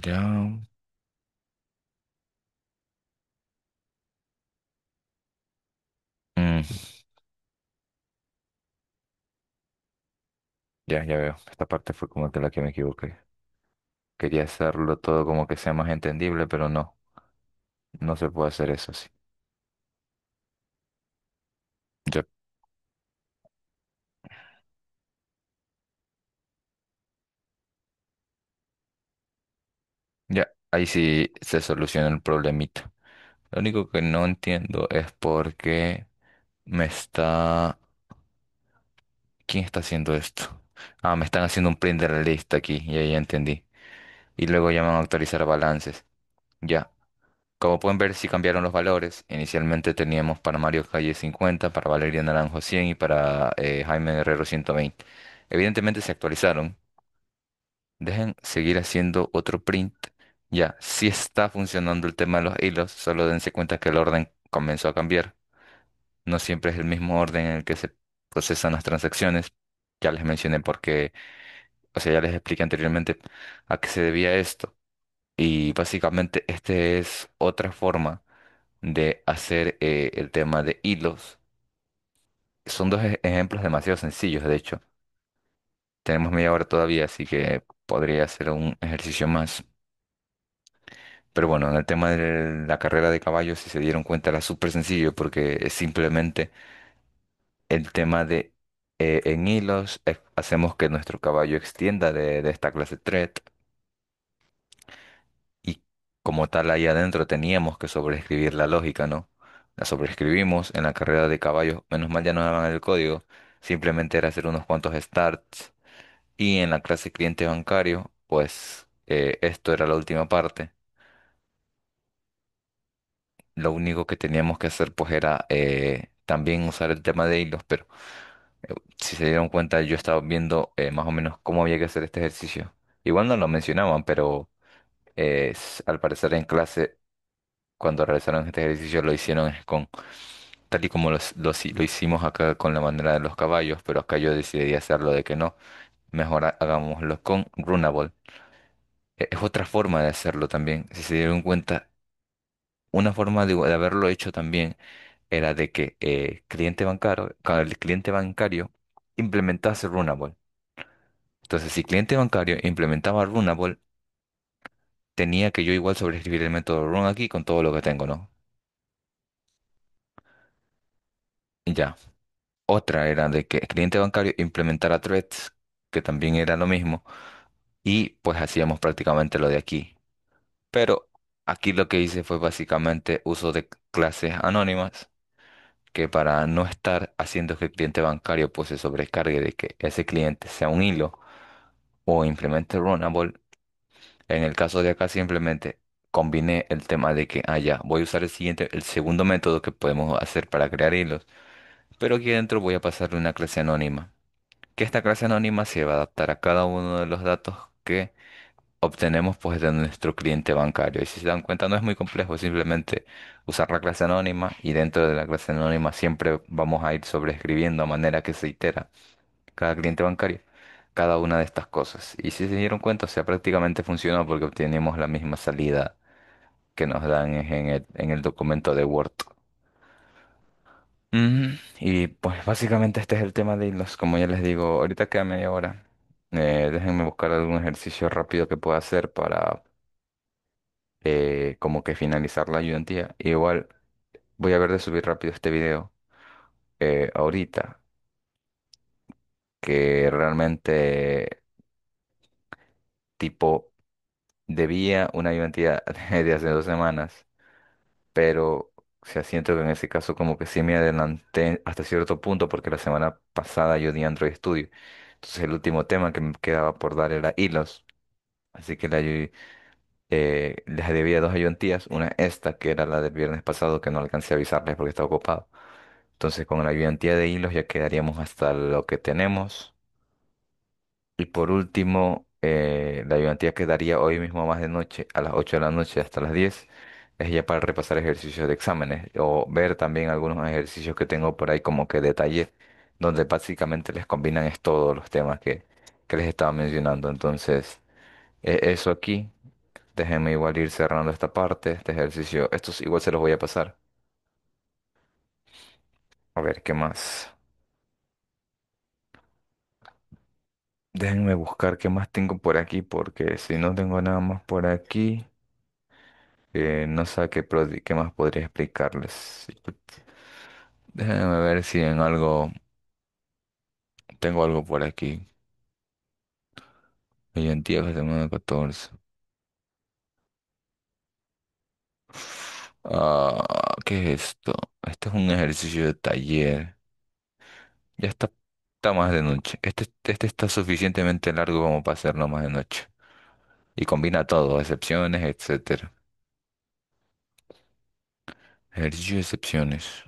Ya. mm, ya veo. Esta parte fue como que la que me equivoqué. Quería hacerlo todo como que sea más entendible, pero no. No se puede hacer eso así. Ya, ya. Ahí sí se soluciona el problemita. Lo único que no entiendo es por qué me está... ¿Quién está haciendo esto? Ah, me están haciendo un print de la lista aquí, ya entendí. Y luego llaman a actualizar balances. Ya. Como pueden ver, sí cambiaron los valores. Inicialmente teníamos para Mario Calle 50, para Valeria Naranjo 100 y para Jaime Guerrero 120. Evidentemente se actualizaron. Dejen seguir haciendo otro print. Ya, sí está funcionando el tema de los hilos, solo dense cuenta que el orden comenzó a cambiar. No siempre es el mismo orden en el que se procesan las transacciones. Ya les mencioné por qué, o sea, ya les expliqué anteriormente a qué se debía esto. Y básicamente este es otra forma de hacer el tema de hilos. Son dos ejemplos demasiado sencillos, de hecho. Tenemos media hora todavía, así que podría ser un ejercicio más. Pero bueno, en el tema de la carrera de caballos, si se dieron cuenta, era súper sencillo porque es simplemente el tema de en hilos hacemos que nuestro caballo extienda de esta clase thread y como tal ahí adentro teníamos que sobreescribir la lógica, ¿no? La sobreescribimos en la carrera de caballos, menos mal ya nos daban el código, simplemente era hacer unos cuantos starts y en la clase cliente bancario, pues esto era la última parte. Lo único que teníamos que hacer pues era también usar el tema de hilos, pero si se dieron cuenta yo estaba viendo más o menos cómo había que hacer este ejercicio. Igual no lo mencionaban, pero al parecer en clase cuando realizaron este ejercicio lo hicieron con tal y como lo hicimos acá con la manera de los caballos, pero acá yo decidí hacerlo de que no, mejor hagámoslo con Runable. Es otra forma de hacerlo también. Si se dieron cuenta, una forma de haberlo hecho también era de que el cliente bancario implementase Runable. Entonces, si cliente bancario implementaba Runable, tenía que yo igual sobreescribir el método run aquí con todo lo que tengo, ¿no? Y ya. Otra era de que el cliente bancario implementara threads, que también era lo mismo, y pues hacíamos prácticamente lo de aquí. Pero aquí lo que hice fue básicamente uso de clases anónimas, que para no estar haciendo que el cliente bancario pues se sobrecargue de que ese cliente sea un hilo o implemente Runable, en el caso de acá simplemente combiné el tema de que, ya, voy a usar el segundo método que podemos hacer para crear hilos, pero aquí adentro voy a pasarle una clase anónima, que esta clase anónima se va a adaptar a cada uno de los datos que obtenemos pues de nuestro cliente bancario. Y si se dan cuenta no es muy complejo, simplemente usar la clase anónima y dentro de la clase anónima siempre vamos a ir sobreescribiendo a manera que se itera cada cliente bancario cada una de estas cosas. Y si se dieron cuenta, o sea, prácticamente funcionó porque obtenemos la misma salida que nos dan en el documento de Word. Y pues básicamente este es el tema de hilos. Como ya les digo, ahorita queda media hora. Déjenme buscar algún ejercicio rápido que pueda hacer para como que finalizar la ayudantía. Igual voy a ver de subir rápido este video ahorita, que realmente tipo debía una ayudantía de hace 2 semanas, pero o sea, siento que en ese caso como que sí me adelanté hasta cierto punto porque la semana pasada yo di Android Studio. Entonces el último tema que me quedaba por dar era hilos. Así que les debía dos ayudantías, una esta que era la del viernes pasado que no alcancé a avisarles porque estaba ocupado. Entonces con la ayudantía de hilos ya quedaríamos hasta lo que tenemos. Y por último, la ayudantía quedaría hoy mismo más de noche, a las 8 de la noche hasta las 10. Es ya para repasar ejercicios de exámenes o ver también algunos ejercicios que tengo por ahí como que detalle, donde básicamente les combinan es todos los temas que les estaba mencionando. Entonces, eso aquí, déjenme igual ir cerrando esta parte, este ejercicio. Estos igual se los voy a pasar. A ver, ¿qué más? Déjenme buscar qué más tengo por aquí, porque si no tengo nada más por aquí. No sé qué más podría explicarles. Déjenme ver si en algo tengo algo por aquí. Hoy en día que semana 14. ¿Qué es esto? Este es un ejercicio de taller. Ya está más de noche. Este está suficientemente largo como para hacerlo más de noche. Y combina todo, excepciones, etcétera. Ejercicio de excepciones.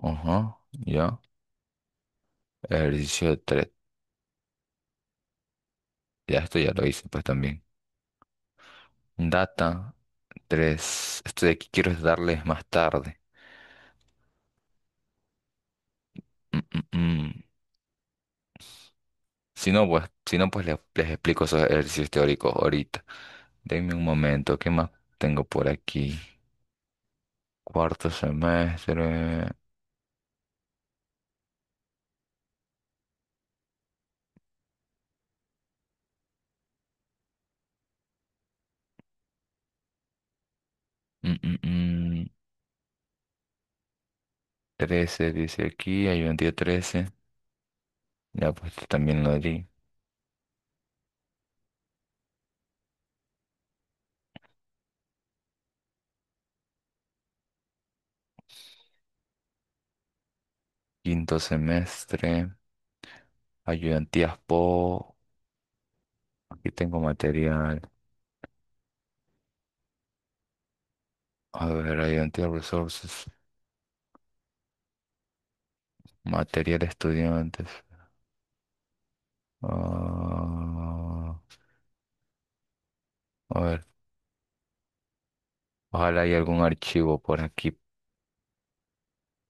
Ajá, ya. Ejercicio de tres. Ya, esto ya lo hice, pues también. Data 3. Esto de aquí quiero es darles más tarde. Mm, mm, mm. Si no, pues les explico esos ejercicios teóricos ahorita. Denme un momento, ¿qué más tengo por aquí? Cuarto semestre. Mm, mm, mm. 13 dice aquí, hay un día 13. Ya, pues también lo di. Quinto semestre, ayudantías Po. Aquí tengo material. A ver, ayudantías resources. Material estudiantes. Ah, a ver, ojalá hay algún archivo por aquí.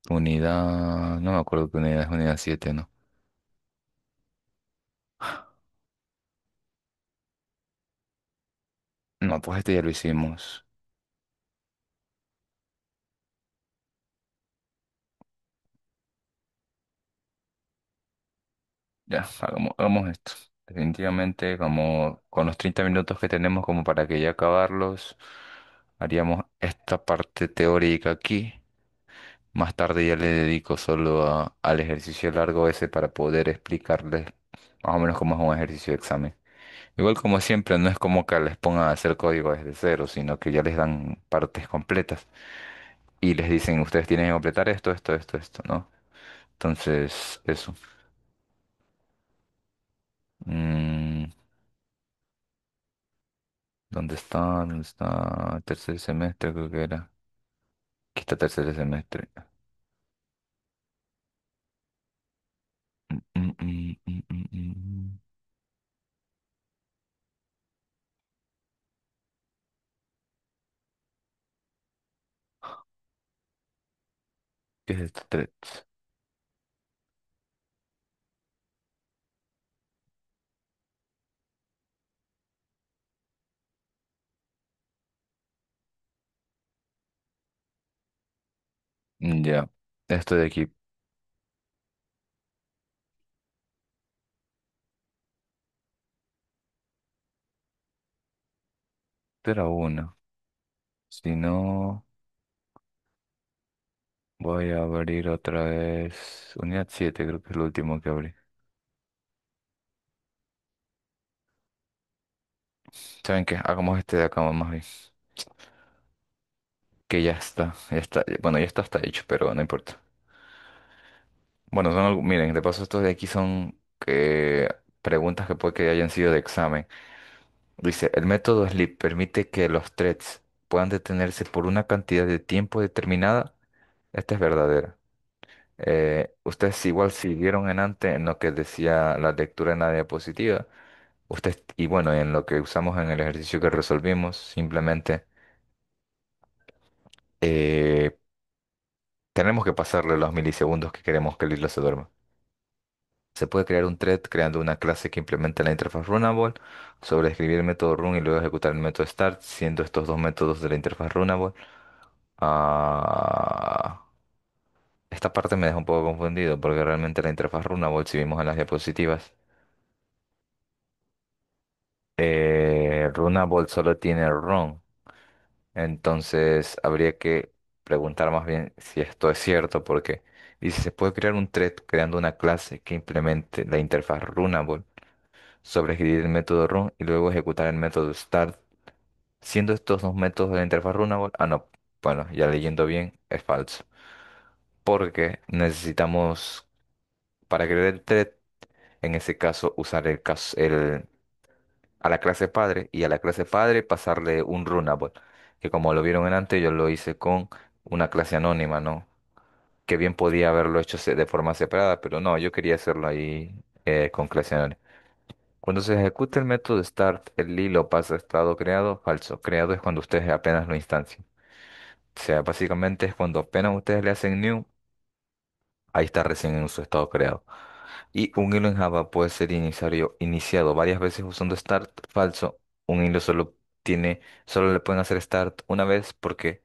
Unidad, no me acuerdo qué unidad es, unidad 7, ¿no? No, pues este ya lo hicimos. Ya, hagamos esto. Definitivamente, como con los 30 minutos que tenemos como para que ya acabarlos, haríamos esta parte teórica aquí. Más tarde ya le dedico solo al ejercicio largo ese para poder explicarles más o menos cómo es un ejercicio de examen. Igual como siempre, no es como que les pongan a hacer código desde cero, sino que ya les dan partes completas y les dicen, ustedes tienen que completar esto, esto, esto, esto, ¿no? Entonces, eso. Mm, ¿dónde está? ¿Dónde está? Tercer semestre, creo que era. Aquí está tercer semestre. Mm, mm, mm, mm, mm. ¿Qué es esto? Ya, esto de aquí. Era uno. Si no, voy a abrir otra vez. Unidad 7 creo que es lo último que abrí. ¿Saben qué? Hagamos este de acá más bien. Que ya está. Ya está. Bueno, ya está hecho, pero no importa. Bueno, miren, de paso estos de aquí son preguntas que puede que hayan sido de examen. Dice, el método SLEEP permite que los threads puedan detenerse por una cantidad de tiempo determinada. Esta es verdadera. Ustedes igual siguieron en antes en lo que decía la lectura en la diapositiva. Y bueno, en lo que usamos en el ejercicio que resolvimos, simplemente eh, tenemos que pasarle los milisegundos que queremos que el hilo se duerma. Se puede crear un thread creando una clase que implemente la interfaz Runnable, sobreescribir el método run y luego ejecutar el método start, siendo estos dos métodos de la interfaz Runnable. Ah, esta parte me deja un poco confundido porque realmente la interfaz Runnable, si vimos en las diapositivas, Runnable solo tiene run. Entonces habría que preguntar más bien si esto es cierto porque dice se puede crear un thread creando una clase que implemente la interfaz Runnable, sobreescribir el método run y luego ejecutar el método start, siendo estos dos métodos de la interfaz Runnable. Ah, no, bueno, ya leyendo bien, es falso. Porque necesitamos, para crear el thread, en ese caso, usar a la clase padre y a la clase padre pasarle un Runnable. que como lo vieron en antes, yo lo hice con una clase anónima, ¿no? Que bien podía haberlo hecho de forma separada, pero no, yo quería hacerlo ahí con clase anónima. Cuando se ejecuta el método start, el hilo pasa a estado creado, falso. Creado es cuando ustedes apenas lo instancian. O sea, básicamente es cuando apenas ustedes le hacen new, ahí está recién en su estado creado. Y un hilo en Java puede ser iniciado varias veces usando start, falso. Un hilo solo le pueden hacer start una vez porque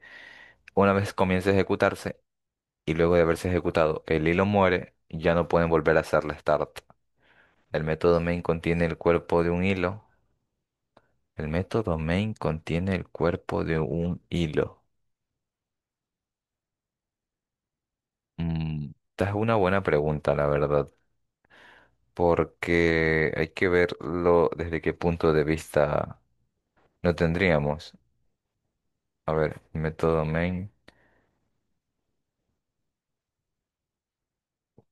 una vez comienza a ejecutarse y luego de haberse ejecutado el hilo muere, ya no pueden volver a hacerle start. El método main contiene el cuerpo de un hilo. El método main contiene el cuerpo de un hilo. Esta es una buena pregunta, la verdad, porque hay que verlo desde qué punto de vista lo tendríamos. A ver, el método main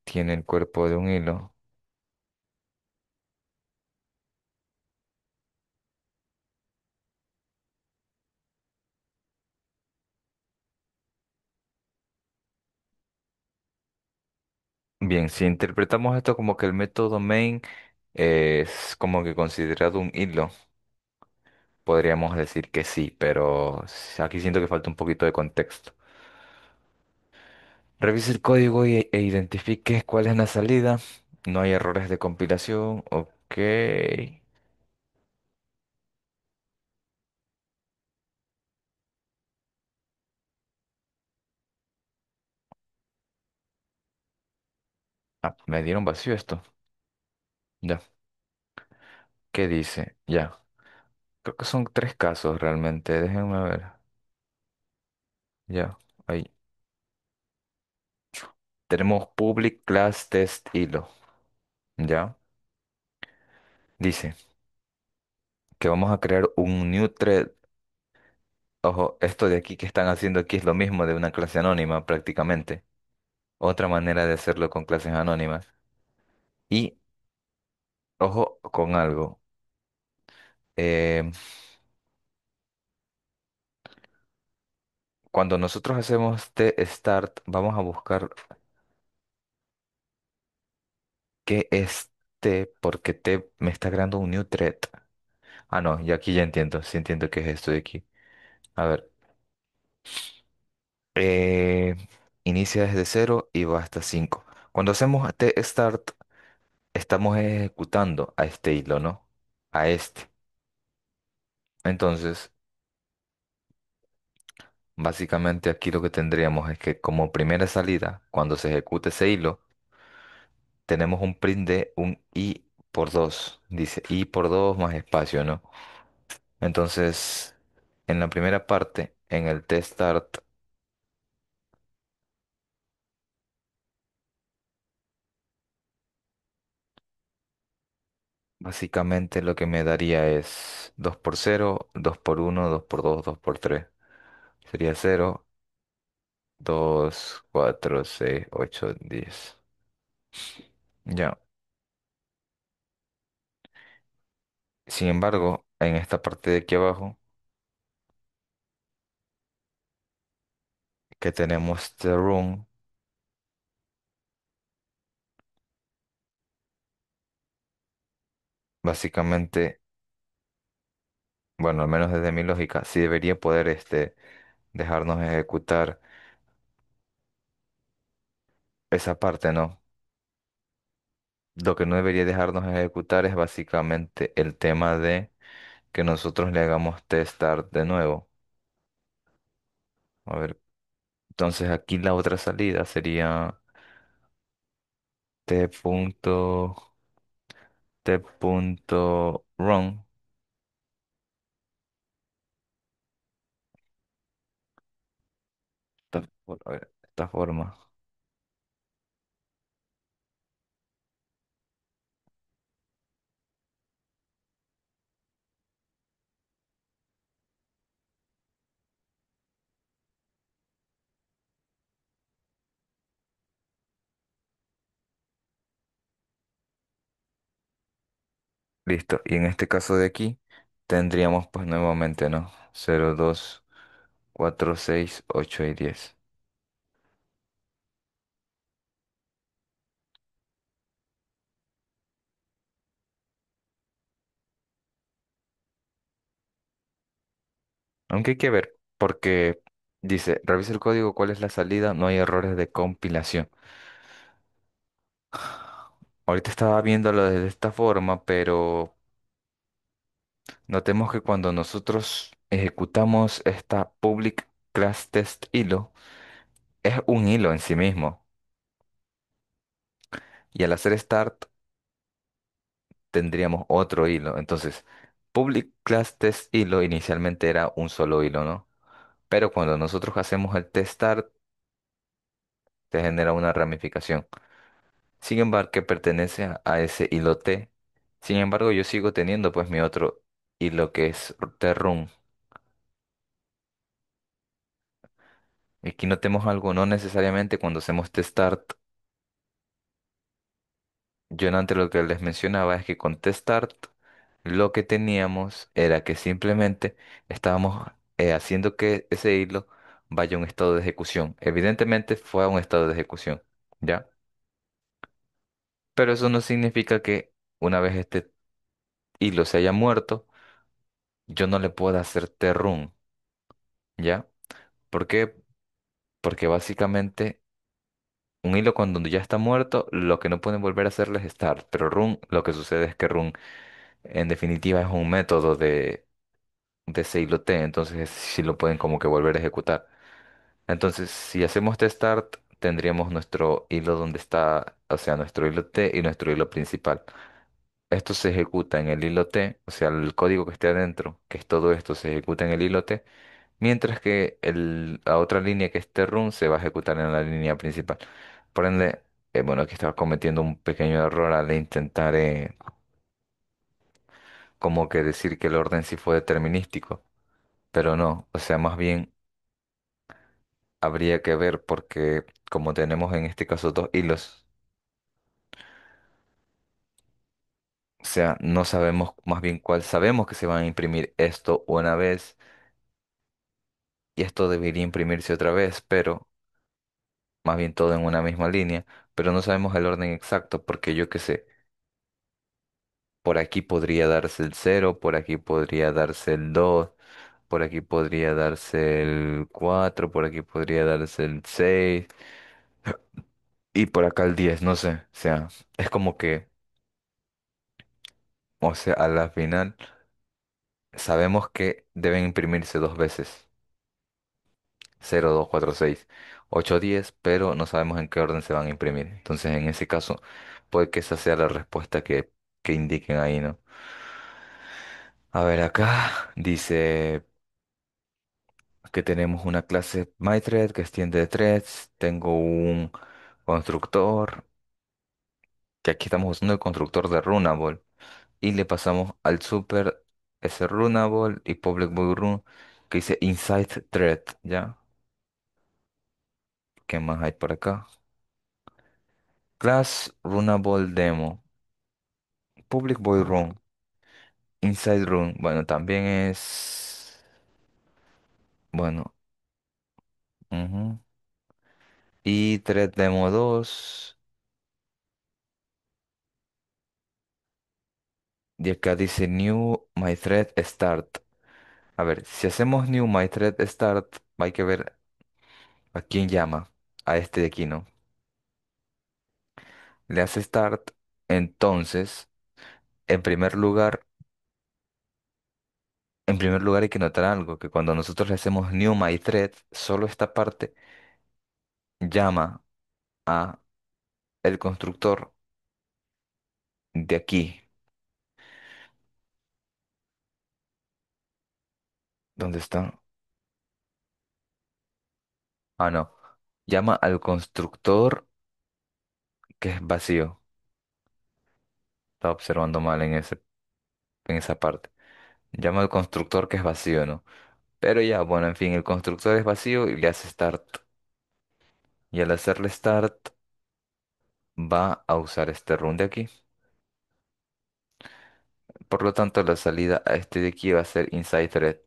tiene el cuerpo de un hilo. Bien, si interpretamos esto como que el método main es como que considerado un hilo, podríamos decir que sí, pero aquí siento que falta un poquito de contexto. Revise el código e identifique cuál es la salida. No hay errores de compilación. Ok. Ah, me dieron vacío esto. Ya. ¿Qué dice? Ya. Creo que son tres casos realmente. Déjenme ver. Ya. Ahí. Tenemos public class test hilo. Ya. Dice que vamos a crear un new thread. Ojo, esto de aquí que están haciendo aquí es lo mismo de una clase anónima prácticamente. Otra manera de hacerlo con clases anónimas. Y ojo con algo. eh, Cuando nosotros hacemos t-start, vamos a buscar qué es t, porque t me está creando un new thread. Ah, no, y aquí ya entiendo, sí entiendo qué es esto de aquí. A ver, eh, inicia desde cero y va hasta 5. Cuando hacemos t-start, estamos ejecutando a este hilo, ¿no? A este. Entonces, básicamente aquí lo que tendríamos es que como primera salida, cuando se ejecute ese hilo, tenemos un print de un i por 2. Dice i por 2 más espacio, ¿no? Entonces, en la primera parte, en el test start, básicamente lo que me daría es 2 por cero, 2 por uno, 2 por 2, 2 por 3. Sería cero, 2, 4, 6, 8, 10. Ya. Sin embargo, en esta parte de aquí abajo, que tenemos the room, básicamente, bueno, al menos desde mi lógica, sí debería poder dejarnos ejecutar esa parte, ¿no? Lo que no debería dejarnos ejecutar es básicamente el tema de que nosotros le hagamos testar de nuevo. A ver, entonces aquí la otra salida sería t punto t punto run. A ver, esta forma. Listo. Y en este caso de aquí tendríamos pues nuevamente, ¿no? 0, 2. 4, 6, 8 y 10. Aunque hay que ver, porque dice, revisa el código, ¿cuál es la salida? No hay errores de compilación. Ahorita estaba viéndolo de esta forma, pero notemos que cuando nosotros ejecutamos esta public class test hilo, es un hilo en sí mismo. Y al hacer start, tendríamos otro hilo. Entonces, public class test hilo inicialmente era un solo hilo, ¿no? Pero cuando nosotros hacemos el test start, se genera una ramificación. Sin embargo, que pertenece a ese hilo T. Sin embargo, yo sigo teniendo pues mi otro hilo que es trun. Aquí notemos algo, no necesariamente cuando hacemos test start. Yo en antes lo que les mencionaba es que con test start lo que teníamos era que simplemente estábamos haciendo que ese hilo vaya a un estado de ejecución. Evidentemente fue a un estado de ejecución, ¿ya? Pero eso no significa que una vez este hilo se haya muerto, yo no le pueda hacer trun, ¿ya? ¿Por qué? Porque básicamente un hilo cuando ya está muerto, lo que no pueden volver a hacerle es start. Pero run, lo que sucede es que run en definitiva es un método de ese hilo T, entonces sí lo pueden como que volver a ejecutar. Entonces, si hacemos de start, tendríamos nuestro hilo donde está, o sea, nuestro hilo T y nuestro hilo principal. Esto se ejecuta en el hilo T, o sea, el código que esté adentro, que es todo esto, se ejecuta en el hilo T, mientras que la otra línea que esté run se va a ejecutar en la línea principal. Por ende, bueno, aquí estaba cometiendo un pequeño error al intentar como que decir que el orden sí fue determinístico, pero no, o sea, más bien habría que ver porque como tenemos en este caso dos hilos, o sea, no sabemos más bien cuál, sabemos que se van a imprimir esto una vez y esto debería imprimirse otra vez, pero más bien todo en una misma línea, pero no sabemos el orden exacto porque yo qué sé, por aquí podría darse el cero, por aquí podría darse el 2, por aquí podría darse el 4, por aquí podría darse el 6 y por acá el 10, no sé, o sea, es como que, o sea, a la final sabemos que deben imprimirse dos veces, 0, 2, 4, 6, 8, 10, pero no sabemos en qué orden se van a imprimir. Entonces, en ese caso, puede que esa sea la respuesta que indiquen ahí, ¿no? A ver, acá dice que tenemos una clase MyThread que extiende de threads. Tengo un constructor, que aquí estamos usando el constructor de Runable. Y le pasamos al super ese Runable y public void run que dice inside thread, ¿ya? ¿Qué más hay por acá? Class Runable Demo, public void run, inside run. Bueno, también es... Bueno, ujú. Y thread demo 2. Y acá dice new my thread start. A ver, si hacemos new my thread start, hay que ver a quién llama. A este de aquí, ¿no? Le hace start. Entonces, en primer lugar, en primer lugar hay que notar algo, que cuando nosotros le hacemos new my thread, solo esta parte llama a el constructor de aquí. ¿Dónde está? Ah, no. Llama al constructor que es vacío. Estaba observando mal en esa parte. Llama al constructor que es vacío, ¿no? Pero ya, bueno, en fin, el constructor es vacío y le hace start. Y al hacerle start, va a usar este run de aquí. Por lo tanto, la salida a este de aquí va a ser inside thread.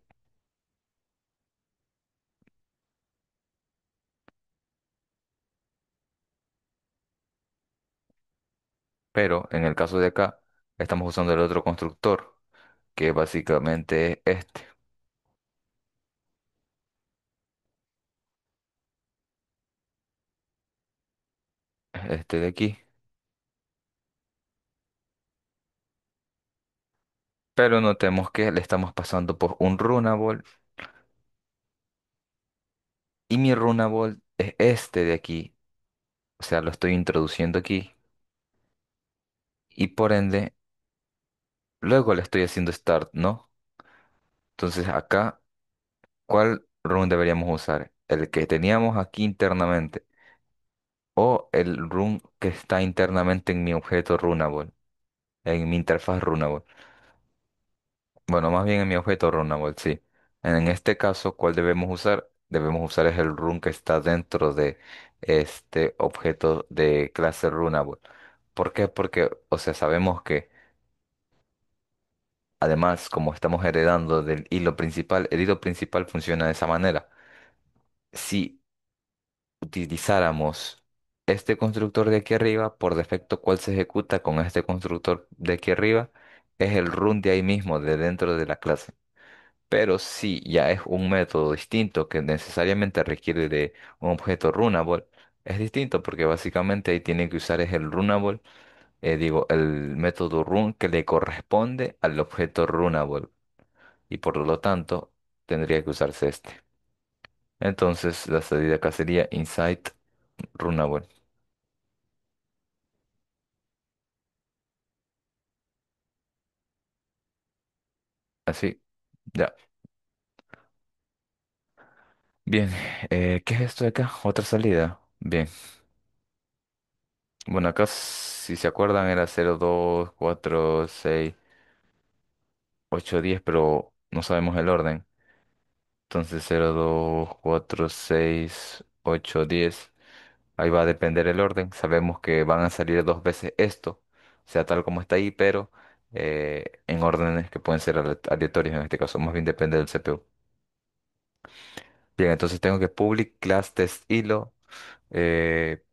Pero en el caso de acá, estamos usando el otro constructor, que básicamente es este de aquí. Pero notemos que le estamos pasando por un Runable y mi Runable es este de aquí. O sea, lo estoy introduciendo aquí y por ende luego le estoy haciendo start, ¿no? Entonces acá, ¿cuál run deberíamos usar? ¿El que teníamos aquí internamente o el run que está internamente en mi objeto Runable, en mi interfaz Runable? Bueno, más bien en mi objeto Runable, sí. En este caso, ¿cuál debemos usar? Debemos usar es el run que está dentro de este objeto de clase Runable. ¿Por qué? Porque, o sea, sabemos que además, como estamos heredando del hilo principal, el hilo principal funciona de esa manera. Si utilizáramos este constructor de aquí arriba, por defecto, ¿cuál se ejecuta con este constructor de aquí arriba? Es el run de ahí mismo, de dentro de la clase. Pero si ya es un método distinto que necesariamente requiere de un objeto runable, es distinto porque básicamente ahí tiene que usar es el runable, digo, el método run que le corresponde al objeto runable y por lo tanto tendría que usarse este. Entonces la salida acá sería insight runable. Así, ya. Bien, ¿qué es esto de acá? Otra salida. Bien. Bueno, acá si se acuerdan era 0, 2, 4, 6, 8, 10, pero no sabemos el orden. Entonces 0, 2, 4, 6, 8, 10. Ahí va a depender el orden. Sabemos que van a salir dos veces esto, sea tal como está ahí, pero en órdenes que pueden ser aleatorios en este caso. Más bien depende del CPU. Bien, entonces tengo que public class test hilo.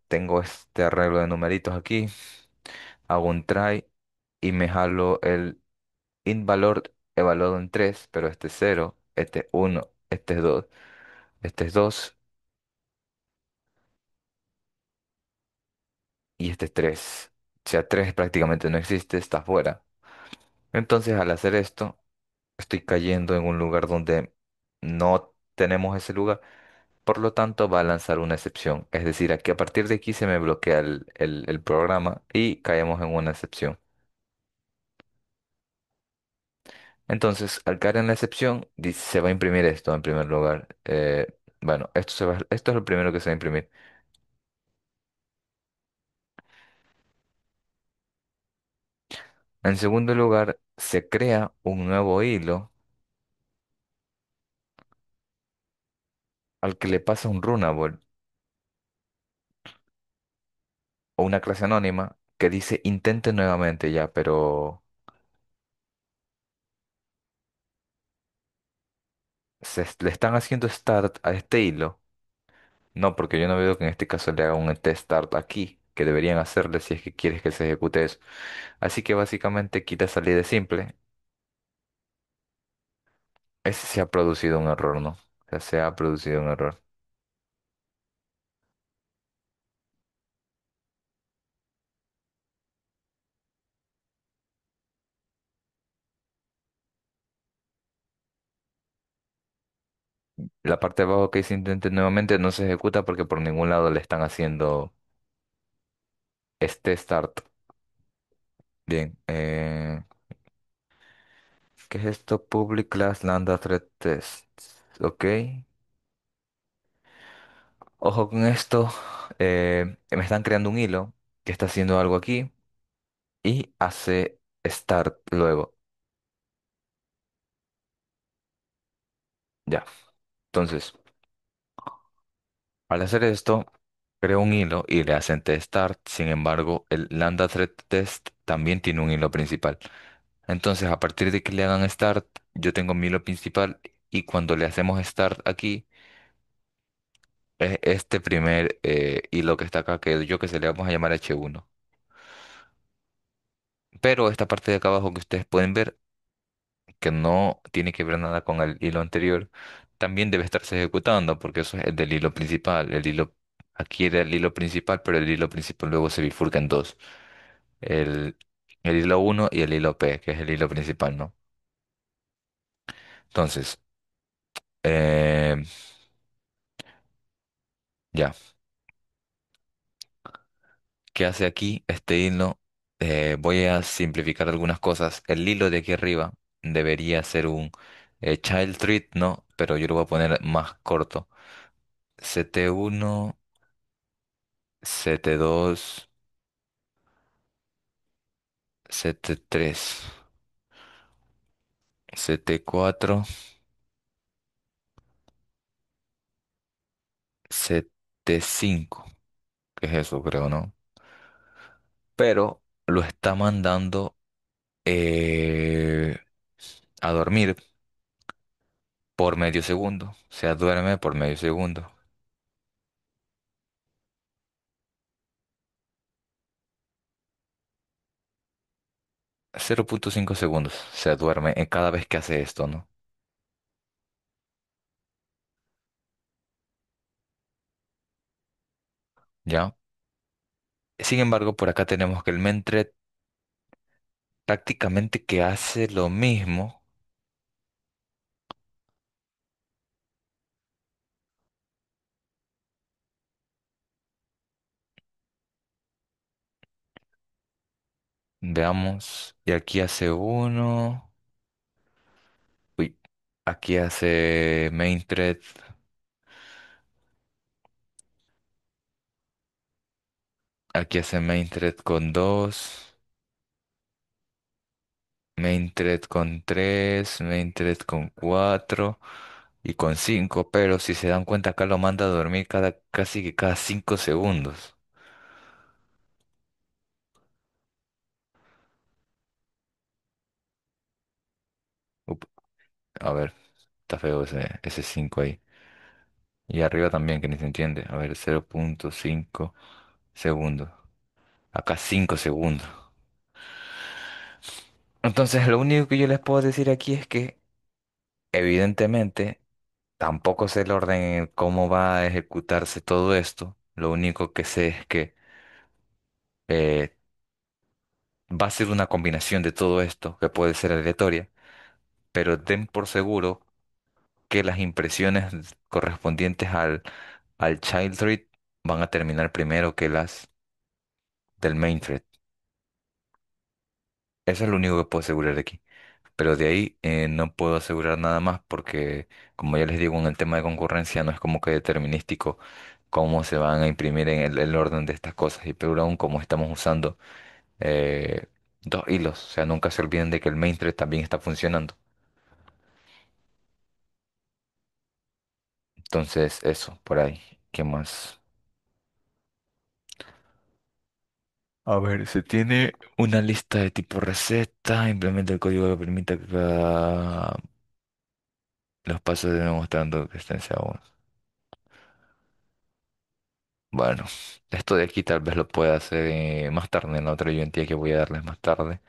Tengo este arreglo de numeritos aquí. Hago un try y me jalo el int valor evaluado en 3, pero este es 0, este es 1, este es 2, este es 2 y este es 3. O sea, 3 prácticamente no existe, está fuera. Entonces, al hacer esto, estoy cayendo en un lugar donde no tenemos ese lugar. Por lo tanto, va a lanzar una excepción. Es decir, aquí a partir de aquí se me bloquea el programa y caemos en una excepción. Entonces, al caer en la excepción, se va a imprimir esto en primer lugar. Bueno, esto es lo primero que se va a imprimir. En segundo lugar, se crea un nuevo hilo al que le pasa un runable o una clase anónima que dice intente nuevamente ya, pero le están haciendo start a este hilo. No, porque yo no veo que en este caso le haga un test start aquí, que deberían hacerle si es que quieres que se ejecute eso. Así que básicamente quita salida simple. Ese se ha producido un error, ¿no? O sea, se ha producido un error. La parte de abajo que dice intente nuevamente no se ejecuta porque por ningún lado le están haciendo este start. Bien, ¿qué es esto? Public class lambda thread test. Ok. Ojo con esto. Me están creando un hilo que está haciendo algo aquí y hace start luego. Ya. Entonces, al hacer esto, creo un hilo y le hacen test start. Sin embargo, el lambda thread test también tiene un hilo principal. Entonces, a partir de que le hagan start, yo tengo mi hilo principal y cuando le hacemos start aquí, es este primer hilo que está acá, que yo que se le vamos a llamar H1. Pero esta parte de acá abajo que ustedes pueden ver, que no tiene que ver nada con el hilo anterior, también debe estarse ejecutando, porque eso es del hilo principal. El hilo aquí era el hilo principal, pero el hilo principal luego se bifurca en dos. El, el hilo uno y el hilo P, que es el hilo principal, ¿no? Entonces, eh, ya, ¿qué hace aquí este hilo? Voy a simplificar algunas cosas. El hilo de aquí arriba debería ser un child treat, ¿no? Pero yo lo voy a poner más corto. CT1, CT2, CT3, CT4, CT5, que es eso, creo, ¿no? Pero lo está mandando a dormir por medio segundo. O sea, duerme por medio segundo. 0,5 segundos. Se duerme en cada vez que hace esto, ¿no? ¿Ya? Sin embargo, por acá tenemos que el Mentred prácticamente que hace lo mismo. Veamos. Y aquí hace uno. Uy. Aquí hace Main thread. Aquí hace main thread con 2. Main thread con 3. Main thread con 4. Y con 5. Pero si se dan cuenta, acá lo manda a dormir casi que cada 5 segundos. Up, a ver. Está feo ese 5 ahí. Y arriba también, que ni se entiende. A ver, 0,5 segundos. Acá 5 segundos. Entonces, lo único que yo les puedo decir aquí es que, evidentemente, tampoco sé el orden en cómo va a ejecutarse todo esto. Lo único que sé es que eh, va a ser una combinación de todo esto, que puede ser aleatoria, pero den por seguro que las impresiones correspondientes al child thread van a terminar primero que las del main thread. Eso es lo único que puedo asegurar de aquí. Pero de ahí no puedo asegurar nada más porque, como ya les digo, en el tema de concurrencia no es como que determinístico cómo se van a imprimir en el orden de estas cosas. Y peor aún, como estamos usando eh, dos hilos. O sea, nunca se olviden de que el main thread también está funcionando. Entonces, eso, por ahí. ¿Qué más? A ver, se tiene una lista de tipo receta, implementa el código que permita que los pasos de demostrando que estén seguros. Bueno, esto de aquí tal vez lo pueda hacer más tarde en la otra ayudantía que voy a darles más tarde.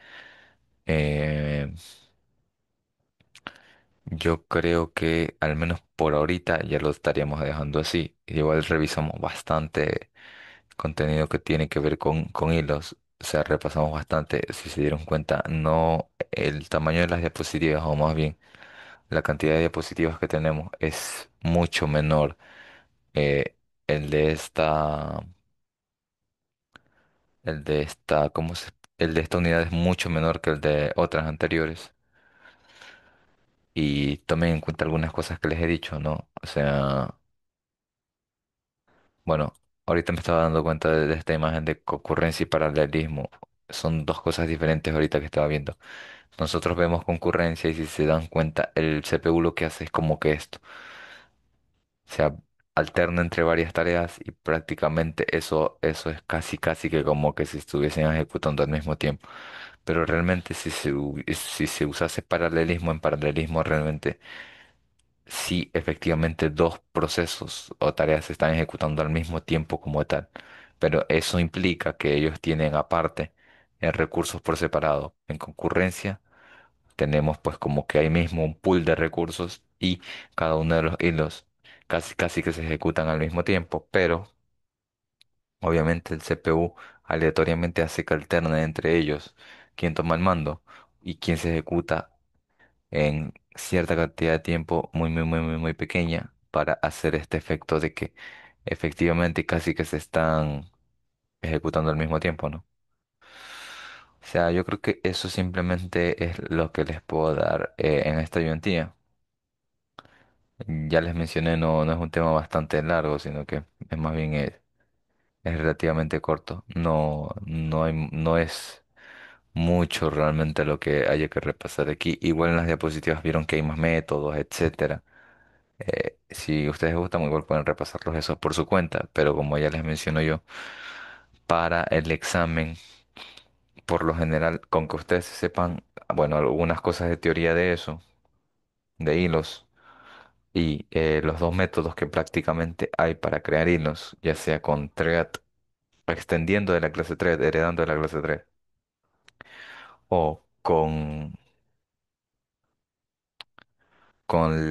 Eh, yo creo que al menos por ahorita ya lo estaríamos dejando así. Igual revisamos bastante contenido que tiene que ver con hilos. O sea, repasamos bastante. Si se dieron cuenta, no el tamaño de las diapositivas, o más bien la cantidad de diapositivas que tenemos es mucho menor. Eh, el de esta. ¿Cómo se? El de esta unidad es mucho menor que el de otras anteriores. Y tomen en cuenta algunas cosas que les he dicho, ¿no? O sea, bueno, ahorita me estaba dando cuenta de esta imagen de concurrencia y paralelismo. Son dos cosas diferentes ahorita que estaba viendo. Nosotros vemos concurrencia y si se dan cuenta, el CPU lo que hace es como que esto. O sea, alterna entre varias tareas y prácticamente eso es casi que como que si estuviesen ejecutando al mismo tiempo. Pero realmente si se usase paralelismo en paralelismo, realmente sí, efectivamente dos procesos o tareas se están ejecutando al mismo tiempo como tal. Pero eso implica que ellos tienen aparte recursos por separado. En concurrencia tenemos pues como que hay mismo un pool de recursos y cada uno de los hilos casi que se ejecutan al mismo tiempo, pero obviamente el CPU aleatoriamente hace que alterne entre ellos quién toma el mando y quién se ejecuta en cierta cantidad de tiempo muy pequeña para hacer este efecto de que efectivamente casi que se están ejecutando al mismo tiempo, ¿no? O sea, yo creo que eso simplemente es lo que les puedo dar en esta ayudantía. Ya les mencioné, no es un tema bastante largo, sino que es más bien es relativamente corto. No es mucho realmente lo que haya que repasar aquí. Igual en las diapositivas vieron que hay más métodos, etcétera. Si ustedes gustan, igual pueden repasarlos esos por su cuenta, pero como ya les menciono yo, para el examen, por lo general, con que ustedes sepan, bueno, algunas cosas de teoría de eso, de hilos, y los dos métodos que prácticamente hay para crear hilos, ya sea con thread, extendiendo de la clase thread, heredando de la clase thread, o con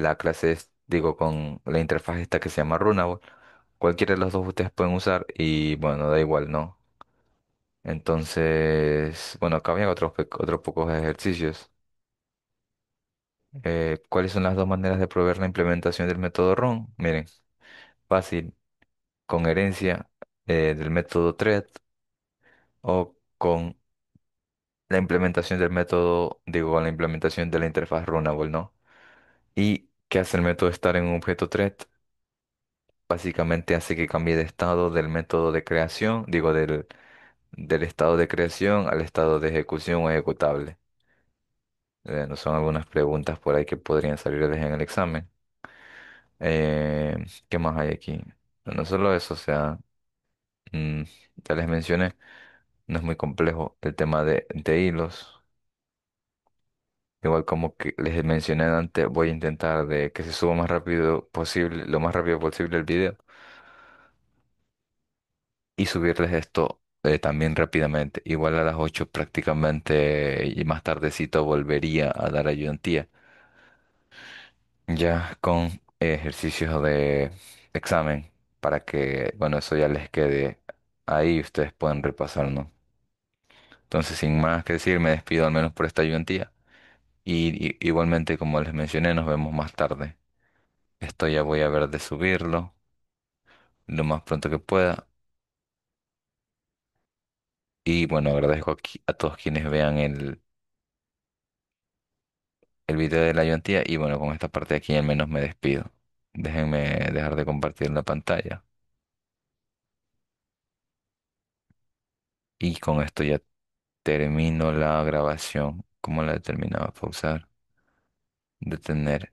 la clase, digo, con la interfaz esta que se llama Runable. Cualquiera de los dos ustedes pueden usar y bueno, da igual, ¿no? Entonces, bueno, acá había otros pocos ejercicios. ¿Cuáles son las dos maneras de proveer la implementación del método RON? Miren, fácil, con herencia del método thread o con la implementación del método, digo, con la implementación de la interfaz Runable, ¿no? ¿Y qué hace el método estar en un objeto thread? Básicamente hace que cambie de estado del método de creación, digo, del estado de creación al estado de ejecución o ejecutable. No son algunas preguntas por ahí que podrían salirles en el examen. ¿Qué más hay aquí? No solo eso, o sea, mm, ya les mencioné, no es muy complejo el tema de hilos. Igual como que les mencioné antes, voy a intentar de que se suba más rápido posible, lo más rápido posible el video y subirles esto también rápidamente. Igual a las 8 prácticamente y más tardecito volvería a dar ayudantía. Ya con ejercicios de examen para que, bueno, eso ya les quede ahí y ustedes puedan repasar, ¿no? Entonces, sin más que decir, me despido al menos por esta ayudantía. Y igualmente, como les mencioné, nos vemos más tarde. Esto ya voy a ver de subirlo lo más pronto que pueda. Y bueno, agradezco a todos quienes vean el video de la ayudantía. Y bueno, con esta parte de aquí al menos me despido. Déjenme dejar de compartir la pantalla. Y con esto ya termino la grabación. ¿Cómo la determinaba? Pausar, detener.